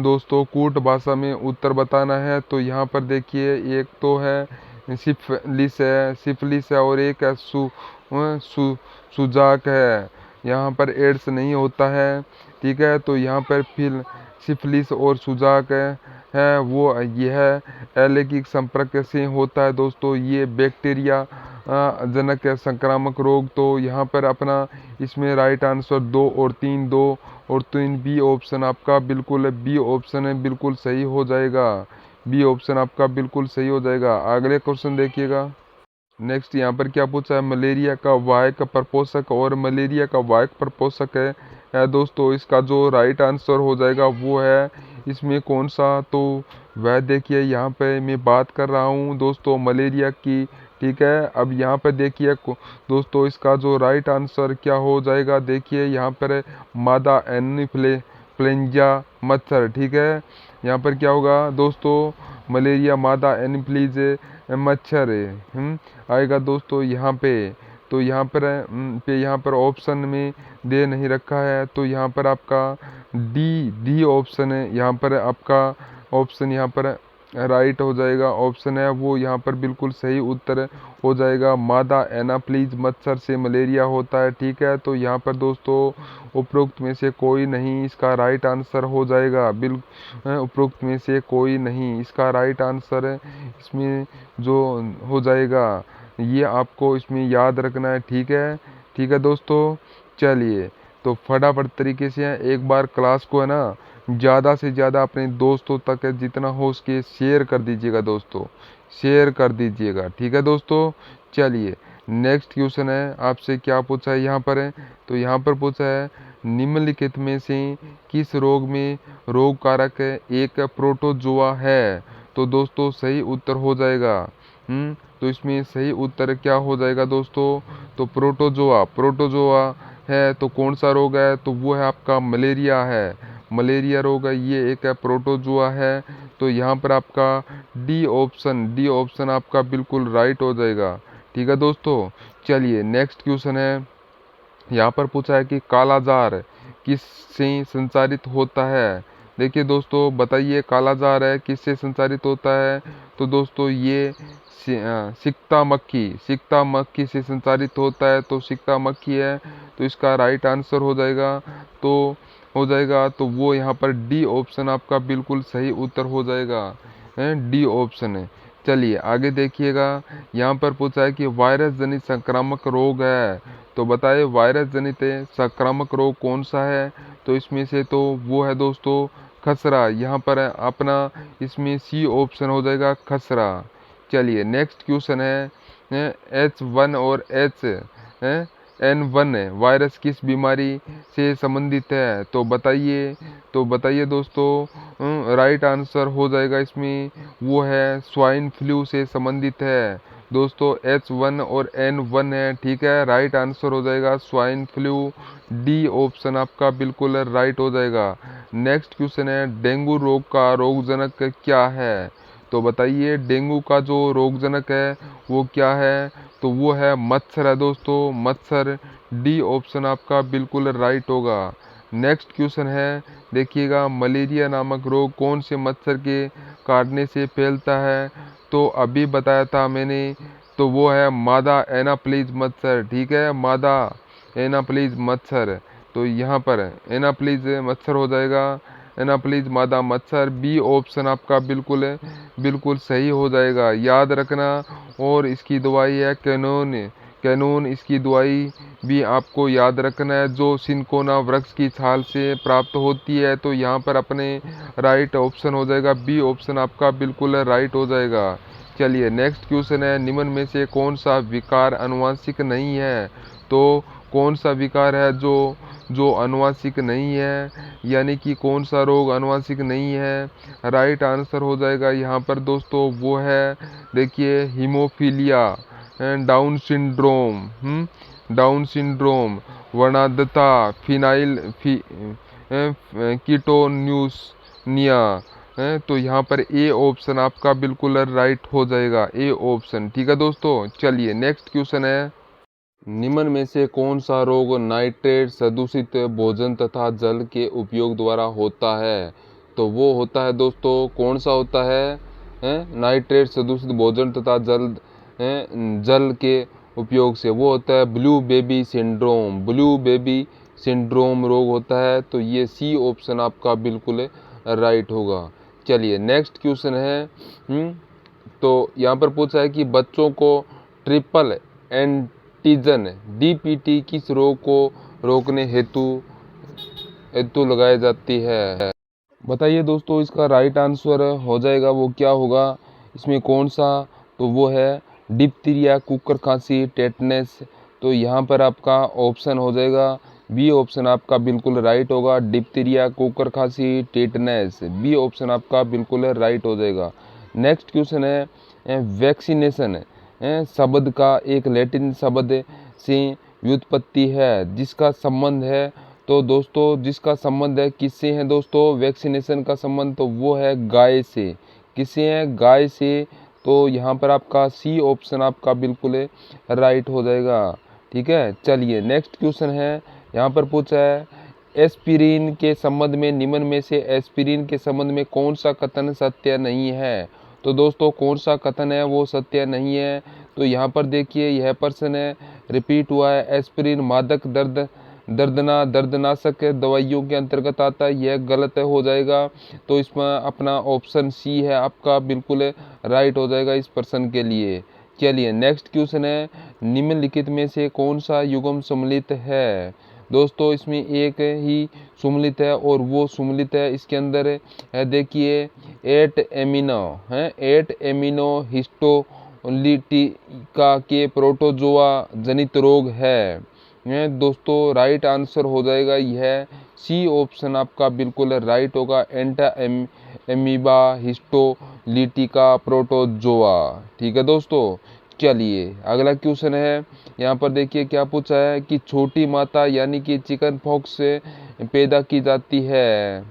दोस्तों कूट भाषा में उत्तर बताना है। तो यहाँ पर देखिए एक तो है सिफिलिस है और एक है सुजाक है। यहाँ पर एड्स नहीं होता है, ठीक है। तो यहाँ पर फिर सिफिलिस और सुजाक है वो यह लैंगिक संपर्क से होता है दोस्तों, ये बैक्टीरिया जनक संक्रामक रोग। तो यहाँ पर अपना इसमें राइट आंसर 2 और 3, 2 और 3 बी ऑप्शन आपका बिल्कुल बी ऑप्शन है, बिल्कुल सही हो जाएगा। बी ऑप्शन आपका बिल्कुल सही हो जाएगा। अगले क्वेश्चन देखिएगा, नेक्स्ट यहाँ पर क्या पूछा है? मलेरिया का वाहक प्रपोषक और मलेरिया का वाहक प्रपोषक है दोस्तों, इसका जो राइट आंसर हो जाएगा वो है इसमें कौन सा? तो वह देखिए यहाँ पे मैं बात कर रहा हूँ दोस्तों मलेरिया की, ठीक है। अब यहाँ पर देखिए दोस्तों इसका जो राइट आंसर क्या हो जाएगा, देखिए यहाँ पर मादा एनिफ्लुएंजा मच्छर, ठीक है। यहाँ पर क्या होगा दोस्तों, मलेरिया मादा एनिफ्लुएंजा मच्छर आएगा दोस्तों यहाँ पे। तो यहाँ पर ऑप्शन में दे नहीं रखा है, तो यहाँ पर आपका डी ऑप्शन है, यहाँ पर आपका ऑप्शन यहाँ पर राइट हो जाएगा। ऑप्शन है वो यहाँ पर बिल्कुल सही उत्तर हो जाएगा, मादा एनाफ्लीज मच्छर से मलेरिया होता है, ठीक है। तो यहाँ पर दोस्तों उपरोक्त में से कोई नहीं इसका राइट आंसर हो जाएगा, उपरोक्त में से कोई नहीं इसका राइट आंसर इसमें जो हो जाएगा, ये आपको इसमें याद रखना है, ठीक है। ठीक है दोस्तों, चलिए तो फटाफट तरीके से एक बार क्लास को है ना ज़्यादा से ज़्यादा अपने दोस्तों तक जितना हो उसके शेयर कर दीजिएगा दोस्तों, शेयर कर दीजिएगा, ठीक है दोस्तों। चलिए नेक्स्ट क्वेश्चन है आपसे क्या पूछा है यहाँ पर है, तो यहाँ पर पूछा है निम्नलिखित में से किस रोग में रोग कारक एक प्रोटोजोआ है। तो दोस्तों सही उत्तर हो जाएगा तो इसमें सही उत्तर क्या हो जाएगा दोस्तों, तो प्रोटोजोआ। प्रोटोजोआ है तो कौन सा रोग है, तो वो है आपका मलेरिया है, मलेरिया रोग है, ये एक है प्रोटोजोआ है। तो यहाँ पर आपका डी ऑप्शन आपका बिल्कुल राइट हो जाएगा। ठीक है दोस्तों, चलिए नेक्स्ट क्वेश्चन है। यहाँ पर पूछा है कि कालाजार किससे संचारित होता है। देखिए दोस्तों बताइए कालाजार है किससे संचारित होता है, तो दोस्तों ये सिकता मक्खी से संचारित होता है। तो सिकता मक्खी है तो इसका राइट आंसर हो जाएगा तो वो यहाँ पर डी ऑप्शन आपका बिल्कुल सही उत्तर हो जाएगा, डी ऑप्शन है। चलिए आगे देखिएगा, यहाँ पर पूछा है कि वायरस जनित संक्रामक रोग है, तो बताइए वायरस जनित संक्रामक रोग कौन सा है। तो इसमें से तो वो है दोस्तों खसरा, यहाँ पर है अपना इसमें सी ऑप्शन हो जाएगा खसरा। चलिए नेक्स्ट क्वेश्चन है H1 और N1 वायरस किस बीमारी से संबंधित है। तो बताइए दोस्तों राइट आंसर हो जाएगा इसमें वो है स्वाइन फ्लू से संबंधित है। दोस्तों H1 और N1 है, ठीक है, राइट आंसर हो जाएगा स्वाइन फ्लू, डी ऑप्शन आपका बिल्कुल राइट हो जाएगा। नेक्स्ट क्वेश्चन है डेंगू रोग का रोगजनक क्या है। तो बताइए डेंगू का जो रोगजनक है वो क्या है, तो वो है मच्छर है दोस्तों, मच्छर, डी ऑप्शन आपका बिल्कुल राइट होगा। नेक्स्ट क्वेश्चन है देखिएगा मलेरिया नामक रोग कौन से मच्छर के काटने से फैलता है। तो अभी बताया था मैंने, तो वो है मादा एनाप्लीज मच्छर, ठीक है, मादा एनाप्लीज मच्छर। तो यहाँ पर एनाप्लीज मच्छर हो जाएगा, एनाप्लीज मादा मच्छर, बी ऑप्शन आपका बिल्कुल सही हो जाएगा, याद रखना। और इसकी दवाई है कैनून इसकी दवाई भी आपको याद रखना है, जो सिनकोना वृक्ष की छाल से प्राप्त होती है। तो यहाँ पर अपने राइट ऑप्शन हो जाएगा, बी ऑप्शन आपका बिल्कुल राइट हो जाएगा। चलिए नेक्स्ट क्वेश्चन है निम्न में से कौन सा विकार आनुवंशिक नहीं है। तो कौन सा विकार है जो आनुवंशिक नहीं है, यानी कि कौन सा रोग आनुवंशिक नहीं है। राइट आंसर हो जाएगा यहाँ पर दोस्तों वो है देखिए हीमोफीलिया, डाउन सिंड्रोम, वर्णांधता, कीटोन्यूसनिया। तो यहाँ पर ए ऑप्शन आपका बिल्कुल राइट हो जाएगा, ए ऑप्शन। ठीक है दोस्तों, चलिए नेक्स्ट क्वेश्चन है निम्न में से कौन सा रोग नाइट्रेट सदूषित भोजन तथा जल के उपयोग द्वारा होता है। तो वो होता है दोस्तों कौन सा होता है, नाइट्रेट सदूषित भोजन तथा जल के उपयोग से, वो होता है ब्लू बेबी सिंड्रोम रोग होता है। तो ये सी ऑप्शन आपका बिल्कुल राइट होगा। चलिए नेक्स्ट क्वेश्चन है तो यहाँ पर पूछा है कि बच्चों को ट्रिपल एंटीजन डीपीटी किस रोग को रोकने हेतु लगाई जाती है। बताइए दोस्तों इसका राइट आंसर हो जाएगा वो क्या होगा, इसमें कौन सा, तो वो है डिप्थीरिया, कुकर खांसी, टेटनस। तो यहाँ पर आपका ऑप्शन हो जाएगा बी ऑप्शन आपका बिल्कुल राइट होगा, डिप्थीरिया, कुकर खांसी, टेटनस, बी ऑप्शन आपका बिल्कुल राइट हो जाएगा। नेक्स्ट क्वेश्चन है वैक्सीनेशन शब्द का एक लैटिन शब्द से व्युत्पत्ति है जिसका संबंध है। तो दोस्तों जिसका संबंध है किससे है दोस्तों, वैक्सीनेशन का संबंध तो वो है गाय से, किससे है, गाय से। तो यहाँ पर आपका सी ऑप्शन आपका बिल्कुल राइट हो जाएगा। ठीक है, चलिए नेक्स्ट क्वेश्चन है, यहाँ पर पूछा है एस्पिरिन के संबंध में निम्न में से एस्पिरिन के संबंध में कौन सा कथन सत्य नहीं है। तो दोस्तों कौन सा कथन है वो सत्य नहीं है। तो यहाँ पर देखिए यह प्रश्न है रिपीट हुआ है, एस्पिरिन मादक दर्दनाशक दवाइयों के अंतर्गत आता है, यह गलत हो जाएगा। तो इसमें अपना ऑप्शन सी है आपका बिल्कुल राइट हो जाएगा इस प्रश्न के लिए। चलिए नेक्स्ट क्वेश्चन है निम्नलिखित में से कौन सा युग्म सम्मिलित है। दोस्तों इसमें एक ही सम्मिलित है और वो सम्मिलित है इसके अंदर है देखिए 8 एमिनो हिस्टो लिटिका के प्रोटोजोआ जनित रोग है। दोस्तों राइट आंसर हो जाएगा यह सी ऑप्शन आपका बिल्कुल राइट होगा, एंटा एमीबा हिस्टोलिटिका प्रोटोजोआ। ठीक है दोस्तों, चलिए अगला क्वेश्चन है। यहाँ पर देखिए क्या पूछा है कि छोटी माता यानी कि चिकन पॉक्स से पैदा की जाती है।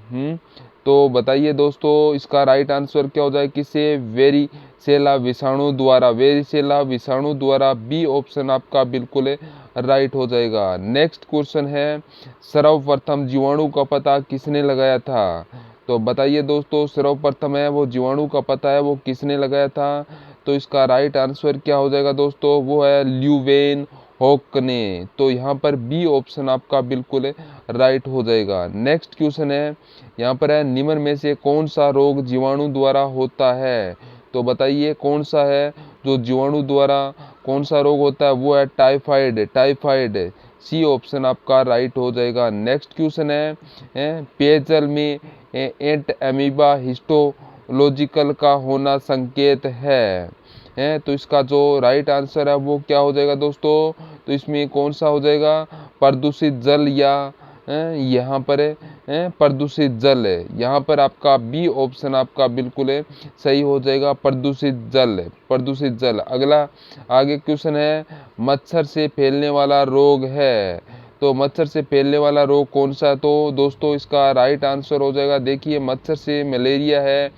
तो बताइए दोस्तों इसका राइट आंसर क्या हो जाए, किससे? वेरिसेला विषाणु द्वारा, वेरिसेला विषाणु द्वारा। बी ऑप्शन आपका बिल्कुल राइट हो जाएगा। नेक्स्ट क्वेश्चन है, सर्वप्रथम जीवाणु का पता किसने लगाया था? तो बताइए दोस्तों सर्वप्रथम है वो जीवाणु का पता है वो किसने लगाया था? तो इसका राइट आंसर क्या हो जाएगा दोस्तों, वो है ल्यूवेन हॉक ने। तो यहाँ पर बी ऑप्शन आपका बिल्कुल राइट हो जाएगा। नेक्स्ट क्वेश्चन है, यहाँ पर है निम्न में से कौन सा रोग जीवाणु द्वारा होता है? तो बताइए कौन सा है जो जीवाणु द्वारा कौन सा रोग होता है? वो है टाइफाइड, टाइफाइड। सी ऑप्शन आपका राइट हो जाएगा। नेक्स्ट क्वेश्चन है पेयजल में एंट अमीबा हिस्टोलॉजिकल का होना संकेत है। तो इसका जो राइट आंसर है वो क्या हो जाएगा दोस्तों? तो इसमें कौन सा हो जाएगा? प्रदूषित जल या यहाँ पर प्रदूषित जल है। यहाँ पर आपका बी ऑप्शन आपका बिल्कुल सही हो जाएगा, प्रदूषित जल, प्रदूषित जल। अगला आगे क्वेश्चन है, मच्छर से फैलने वाला रोग है। तो मच्छर से फैलने वाला रोग कौन सा है? तो दोस्तों इसका राइट आंसर हो जाएगा, देखिए मच्छर से मलेरिया है,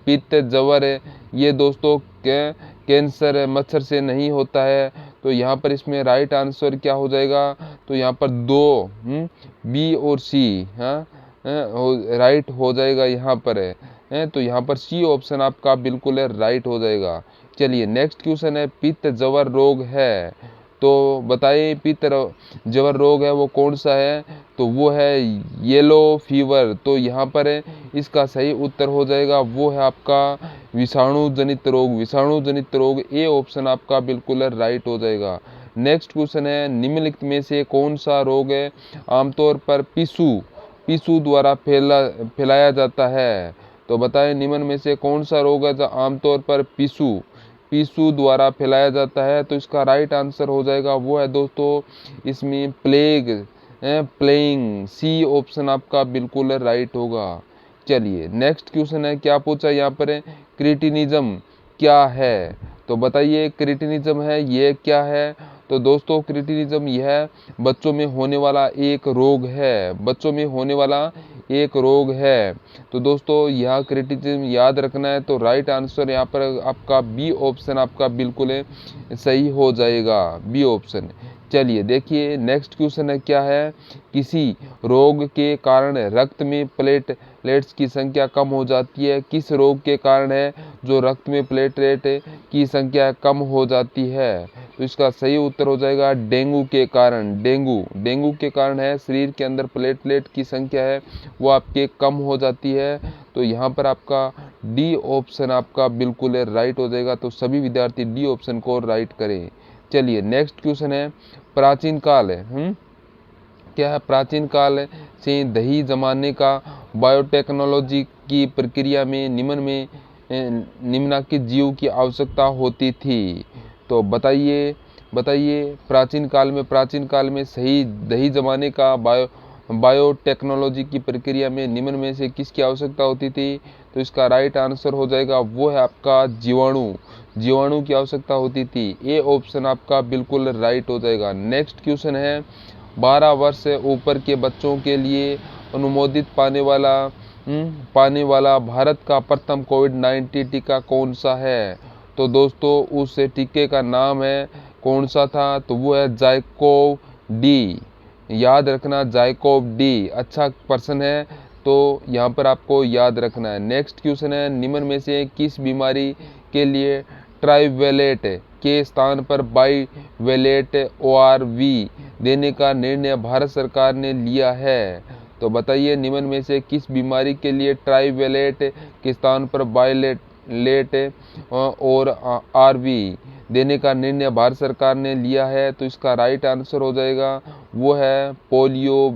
पित्त, जवर है। ये दोस्तों कैंसर है, मच्छर से नहीं होता है। तो यहाँ पर इसमें राइट आंसर क्या हो जाएगा? तो यहाँ पर दो बी और सी राइट हो जाएगा यहाँ पर है। तो यहाँ पर सी ऑप्शन आपका बिल्कुल राइट हो जाएगा। चलिए नेक्स्ट क्वेश्चन है, पित्त जवर रोग है। तो बताइए पित्त जवर रोग है वो कौन सा है? तो वो है येलो फीवर। तो यहाँ पर इसका सही उत्तर हो जाएगा वो है आपका विषाणु जनित रोग, विषाणु जनित रोग। ए ऑप्शन आपका बिल्कुल राइट हो जाएगा। नेक्स्ट क्वेश्चन है, निम्नलिखित में से कौन सा रोग है आमतौर पर पिस्सू द्वारा फैलाया जाता है? तो बताएं निम्न में से कौन सा रोग है जो आमतौर पर पिस्सू द्वारा फैलाया जाता है? तो इसका राइट आंसर हो जाएगा वो है दोस्तों इसमें प्लेग, प्लेइंग। सी ऑप्शन आपका बिल्कुल राइट होगा। चलिए नेक्स्ट क्वेश्चन है, क्या पूछा यहाँ पर, क्रिटिनिज्म क्या है? तो बताइए क्रिटिनिज्म है ये क्या है? तो दोस्तों क्रिटिनिज्म यह बच्चों में होने वाला एक रोग है, बच्चों में होने वाला एक रोग है। तो दोस्तों यह क्रिटिनिज्म याद रखना है। तो राइट आंसर यहाँ पर आपका बी ऑप्शन आपका बिल्कुल सही हो जाएगा, बी ऑप्शन। चलिए देखिए नेक्स्ट क्वेश्चन है, क्या है, किसी रोग के कारण रक्त में प्लेटलेट्स की संख्या कम हो जाती है। किस रोग के कारण है जो रक्त में प्लेटलेट की संख्या कम हो जाती है? तो इसका सही उत्तर हो जाएगा डेंगू के कारण। डेंगू के कारण है, शरीर के अंदर प्लेटलेट की संख्या है वो आपके कम हो जाती है। तो यहाँ पर आपका डी ऑप्शन आपका बिल्कुल राइट हो जाएगा। तो सभी विद्यार्थी डी ऑप्शन को राइट करें। चलिए नेक्स्ट क्वेश्चन है, प्राचीन काल है क्या है, प्राचीन काल से दही जमाने का बायोटेक्नोलॉजी की प्रक्रिया में निम्नलिखित जीव की आवश्यकता होती थी। तो बताइए प्राचीन काल में सही दही जमाने का बायोटेक्नोलॉजी की प्रक्रिया में निम्न में से किसकी आवश्यकता होती थी? तो इसका राइट आंसर हो जाएगा वो है आपका जीवाणु की आवश्यकता होती थी। ए ऑप्शन आपका बिल्कुल राइट हो जाएगा। नेक्स्ट क्वेश्चन है, 12 वर्ष से ऊपर के बच्चों के लिए अनुमोदित पाने वाला भारत का प्रथम कोविड-19 टीका कौन सा है? तो दोस्तों उस टीके का नाम है कौन सा था? तो वो है जाइकोव डी। याद रखना जाइकोव डी, अच्छा प्रश्न है तो यहाँ पर आपको याद रखना है। नेक्स्ट क्वेश्चन है, निम्न में से किस बीमारी के लिए ट्राइवेलेट के स्थान पर बाईवेलेट ORV देने का निर्णय भारत सरकार ने लिया है? तो बताइए निम्न में से किस बीमारी के लिए ट्राइवेलेट के स्थान पर बाईवेलेट और RV देने का निर्णय भारत सरकार ने लिया है? तो इसका राइट आंसर हो जाएगा वो है पोलियो।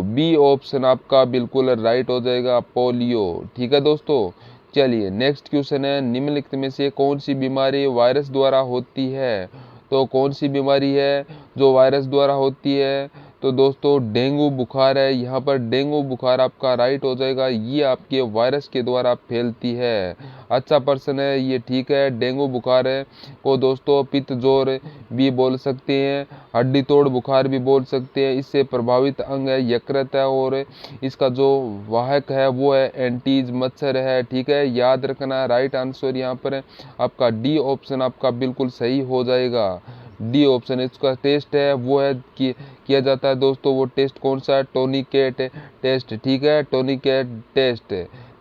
बी ऑप्शन आपका बिल्कुल राइट हो जाएगा, पोलियो। ठीक है दोस्तों, चलिए नेक्स्ट क्वेश्चन है, निम्नलिखित में से कौन सी बीमारी वायरस द्वारा होती है? तो कौन सी बीमारी है जो वायरस द्वारा होती है? तो दोस्तों डेंगू बुखार है। यहाँ पर डेंगू बुखार आपका राइट हो जाएगा। ये आपके वायरस के द्वारा फैलती है। अच्छा प्रश्न है ये, ठीक है। डेंगू बुखार है को दोस्तों पित्त जोर भी बोल सकते हैं, हड्डी तोड़ बुखार भी बोल सकते हैं। इससे प्रभावित अंग है यकृत है और इसका जो वाहक है वो है एंटीज मच्छर है, ठीक है। याद रखना राइट आंसर यहाँ पर आपका डी ऑप्शन आपका बिल्कुल सही हो जाएगा। डी ऑप्शन इसका टेस्ट है वो है किया जाता है दोस्तों। वो टेस्ट कौन सा है? टोनिकेट टेस्ट, ठीक है, टोनिकेट टेस्ट।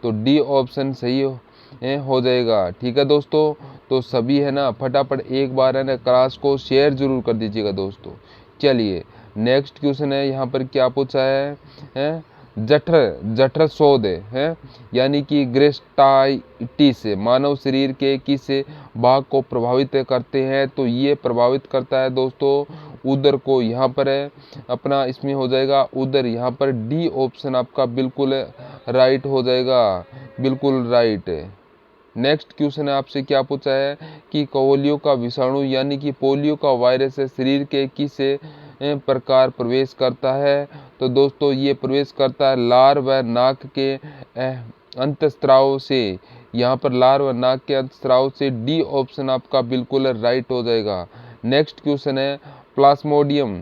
तो डी ऑप्शन सही हो जाएगा, ठीक है दोस्तों। तो सभी है ना फटाफट एक बार है ना क्लास को शेयर जरूर कर दीजिएगा दोस्तों। चलिए नेक्स्ट क्वेश्चन है, यहाँ पर क्या पूछा है? जठर शोध है यानी कि ग्रेस्टाइटिस मानव शरीर के किस भाग को प्रभावित करते हैं? तो ये प्रभावित करता है दोस्तों उदर को। यहाँ पर है अपना इसमें हो जाएगा उदर। यहाँ पर डी ऑप्शन आपका बिल्कुल राइट हो जाएगा, बिल्कुल राइट। नेक्स्ट क्वेश्चन है, आपसे क्या पूछा है कि पोलियो का विषाणु यानी कि पोलियो का वायरस शरीर के किस प्रकार प्रवेश करता है? तो दोस्तों ये प्रवेश करता है लार व नाक के अंतस्त्राव से। यहाँ पर लार व नाक के अंतस्त्राव से। डी ऑप्शन आपका बिल्कुल राइट हो जाएगा। नेक्स्ट क्वेश्चन है, प्लाज्मोडियम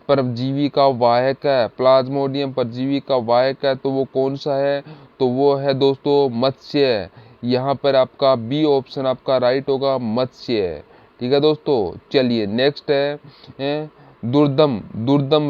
परजीवी का वाहक है। प्लाज्मोडियम परजीवी का वाहक है तो वो कौन सा है? तो वो है दोस्तों मत्स्य। यहाँ पर आपका बी ऑप्शन आपका राइट होगा, मत्स्य, ठीक है दोस्तों। चलिए नेक्स्ट है दुर्दम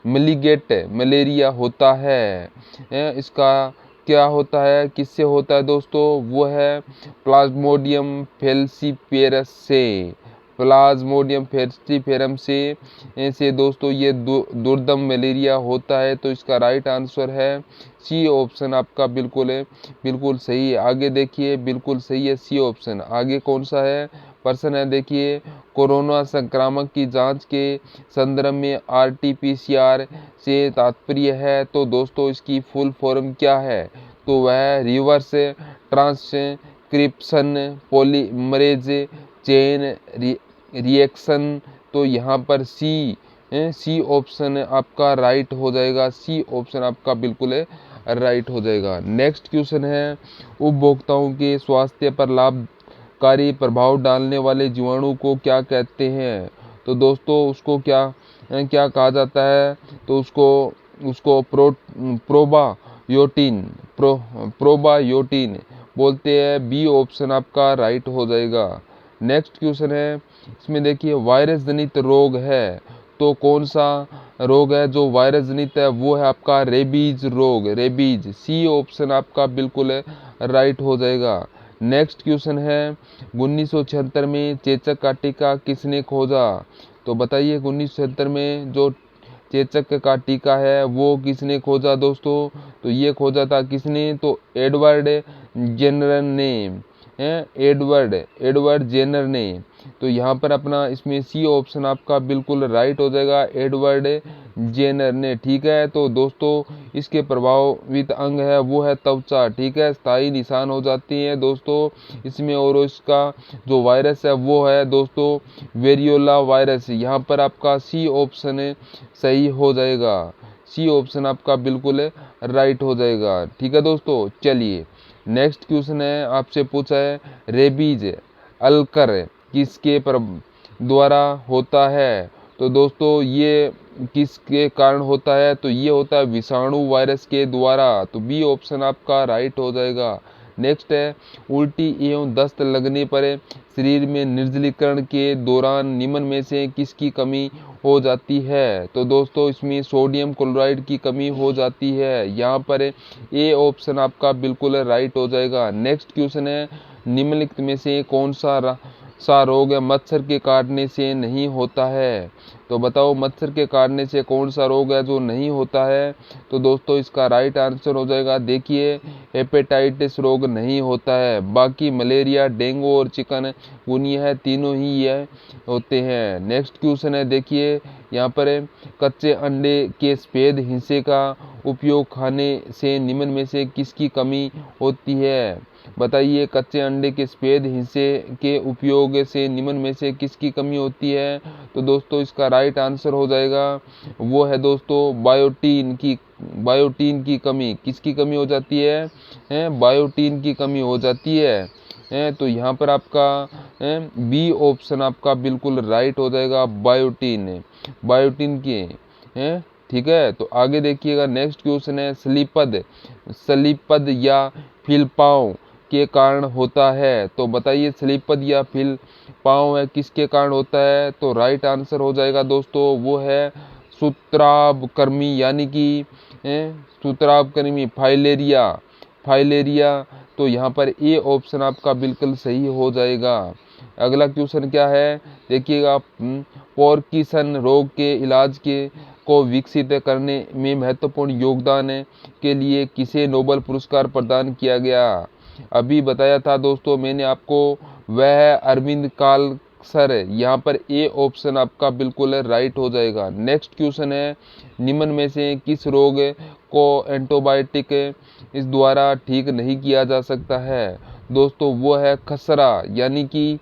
मलीगेट मलेरिया होता है। इसका क्या होता है, किससे होता है दोस्तों? वो है प्लाज्मोडियम फेल्सीफेरस से। प्लाज्मोडियम फेल्सीफेरम से दोस्तों ये दुर्दम मलेरिया होता है। तो इसका राइट आंसर है सी ऑप्शन आपका बिल्कुल सही है। आगे देखिए बिल्कुल सही है सी ऑप्शन। आगे कौन सा है प्रश्न है, देखिए कोरोना संक्रामक की जांच के संदर्भ में RT-PCR से तात्पर्य है। तो दोस्तों इसकी फुल फॉर्म क्या है? तो वह reverse transcription polymerase chain reaction. तो यहाँ पर सी ऑप्शन आपका राइट हो जाएगा। सी ऑप्शन आपका बिल्कुल राइट हो जाएगा। नेक्स्ट क्वेश्चन है, उपभोक्ताओं के स्वास्थ्य पर लाभकारी प्रभाव डालने वाले जीवाणु को क्या कहते हैं? तो दोस्तों उसको क्या कहा जाता है? तो उसको प्रोबायोटिन बोलते हैं। बी ऑप्शन आपका राइट हो जाएगा। नेक्स्ट क्वेश्चन है, इसमें देखिए वायरस जनित रोग है तो कौन सा रोग है जो वायरस जनित है? वो है आपका रेबीज रोग, रेबीज। सी ऑप्शन आपका बिल्कुल राइट हो जाएगा। नेक्स्ट क्वेश्चन है, 1976 में चेचक का टीका किसने खोजा? तो बताइए 1976 में जो चेचक का टीका है वो किसने खोजा दोस्तों? तो ये खोजा था किसने? तो एडवर्ड जेनर ने, एडवर्ड जेनर ने। तो यहाँ पर अपना इसमें सी ऑप्शन आपका बिल्कुल राइट हो जाएगा, एडवर्ड जेनर ने, ठीक है। तो दोस्तों इसके प्रभावित अंग है वो है त्वचा, ठीक है, स्थायी निशान हो जाती है दोस्तों इसमें। और इसका जो वायरस है वो है दोस्तों वेरियोला वायरस। यहाँ पर आपका सी ऑप्शन सही हो जाएगा। सी ऑप्शन आपका बिल्कुल राइट हो जाएगा, ठीक है दोस्तों। चलिए नेक्स्ट क्वेश्चन है, आपसे पूछा है रेबीज अल्कर किसके द्वारा होता है? तो दोस्तों ये किसके कारण होता है? तो ये होता है विषाणु वायरस के द्वारा। तो बी ऑप्शन आपका राइट हो जाएगा। नेक्स्ट है, उल्टी एवं दस्त लगने पर शरीर में निर्जलीकरण के दौरान निम्न में से किसकी कमी हो जाती है? तो दोस्तों इसमें सोडियम क्लोराइड की कमी हो जाती है। यहाँ पर ए ऑप्शन आपका बिल्कुल राइट हो जाएगा। नेक्स्ट क्वेश्चन है, निम्नलिखित में से कौन सा रोग है मच्छर के काटने से नहीं होता है? तो बताओ मच्छर के काटने से कौन सा रोग है जो नहीं होता है? तो दोस्तों इसका राइट आंसर हो जाएगा, देखिए हेपेटाइटिस रोग नहीं होता है। बाकी मलेरिया, डेंगू और चिकनगुनिया है, तीनों ही ये होते हैं। नेक्स्ट क्वेश्चन है, देखिए यहाँ पर कच्चे अंडे के सफेद हिस्से का उपयोग खाने से निम्न में से किसकी कमी होती है? बताइए, कच्चे अंडे के सफेद हिस्से के उपयोग से निम्न में से किसकी कमी होती है? तो दोस्तों इसका राइट आंसर हो जाएगा, वो है दोस्तों बायोटीन की कमी। किसकी कमी हो जाती है? बायोटीन की कमी हो जाती है। तो यहाँ पर आपका बी ऑप्शन आपका बिल्कुल राइट हो जाएगा, बायोटीन की है। ठीक है, तो आगे देखिएगा, नेक्स्ट क्वेश्चन है, स्लीपद या फिलपाव के कारण होता है? तो बताइए, स्लीपद या फिलपाव है किसके कारण होता है? तो राइट आंसर हो जाएगा दोस्तों, वो है सूत्रावक्रमी, यानी कि सूत्रावक्रमी फाइलेरिया। तो यहाँ पर ए ऑप्शन आपका बिल्कुल सही हो जाएगा। अगला क्वेश्चन क्या है, देखिएगा, पार्किंसन रोग के इलाज को विकसित करने में महत्वपूर्ण योगदान के लिए किसे नोबेल पुरस्कार प्रदान किया गया? अभी बताया था दोस्तों मैंने आपको, वह अरविंद कालसर। यहाँ पर ए ऑप्शन आपका बिल्कुल राइट हो जाएगा। नेक्स्ट क्वेश्चन है, निम्न में से किस रोग को एंटीबायोटिक इस द्वारा ठीक नहीं किया जा सकता है? दोस्तों वो है खसरा, यानी कि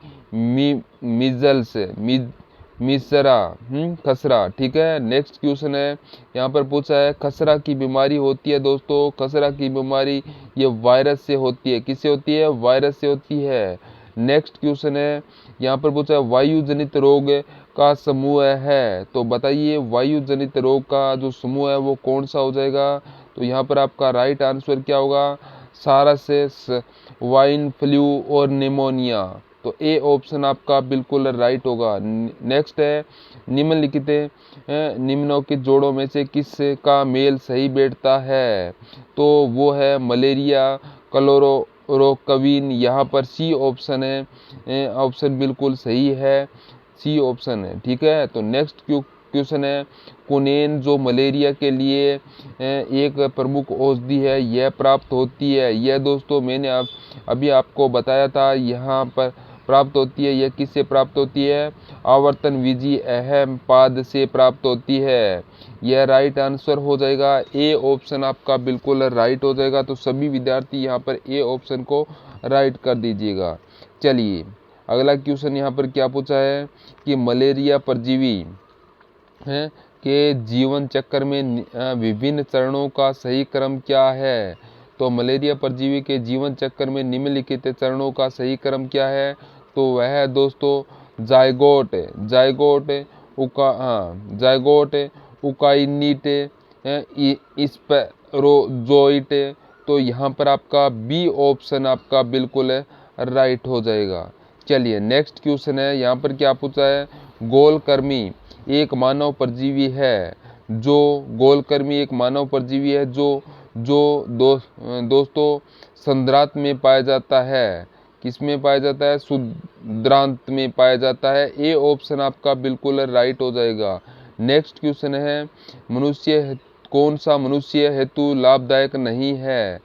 मिजरा खसरा। ठीक है, नेक्स्ट क्वेश्चन है, यहाँ पर पूछा है, खसरा की बीमारी होती है दोस्तों, खसरा की बीमारी ये वायरस से होती है। किससे होती है? वायरस से होती है। नेक्स्ट क्वेश्चन है, यहाँ पर पूछा है, वायु जनित रोग का समूह है। तो बताइए, वायु जनित रोग का जो समूह है वो कौन सा हो जाएगा? तो यहाँ पर आपका राइट आंसर क्या होगा? सारस, स्वाइन फ्लू और निमोनिया। तो ए ऑप्शन आपका बिल्कुल राइट होगा। नेक्स्ट है, निम्नलिखित जोड़ों में से किस का मेल सही बैठता है? तो वो है मलेरिया क्लोरोक्विन। यहाँ पर सी ऑप्शन है, ऑप्शन बिल्कुल सही है, सी ऑप्शन है। ठीक है, तो नेक्स्ट क्वेश्चन है, कुनेन जो मलेरिया के लिए एक प्रमुख औषधि है, यह प्राप्त होती है? यह दोस्तों मैंने अभी आपको बताया था, यहाँ पर प्राप्त होती है। यह किससे प्राप्त होती है? आवर्तन विजी अहम पाद से प्राप्त होती है। यह राइट आंसर हो जाएगा, ए ऑप्शन आपका बिल्कुल राइट हो जाएगा। तो सभी विद्यार्थी यहाँ पर ए ऑप्शन को राइट कर दीजिएगा। चलिए, अगला क्वेश्चन यहाँ पर क्या पूछा है कि मलेरिया परजीवी है के जीवन चक्र में विभिन्न चरणों का सही क्रम क्या है? तो मलेरिया परजीवी के जीवन चक्र में निम्नलिखित चरणों का सही क्रम क्या है? तो वह है दोस्तों जायगोट, उकाइनिट, स्पेरोजोइट। तो यहाँ पर आपका बी ऑप्शन आपका बिल्कुल राइट हो जाएगा। चलिए, नेक्स्ट क्वेश्चन है, यहाँ पर क्या पूछा है, गोलकृमि एक मानव परजीवी है जो दोस्तों संद्रांत में पाया जाता है। किस में पाया जाता है? शुद्रांत में पाया जाता है। ए ऑप्शन आपका बिल्कुल राइट हो जाएगा। नेक्स्ट क्वेश्चन है, कौन सा मनुष्य हेतु लाभदायक नहीं है?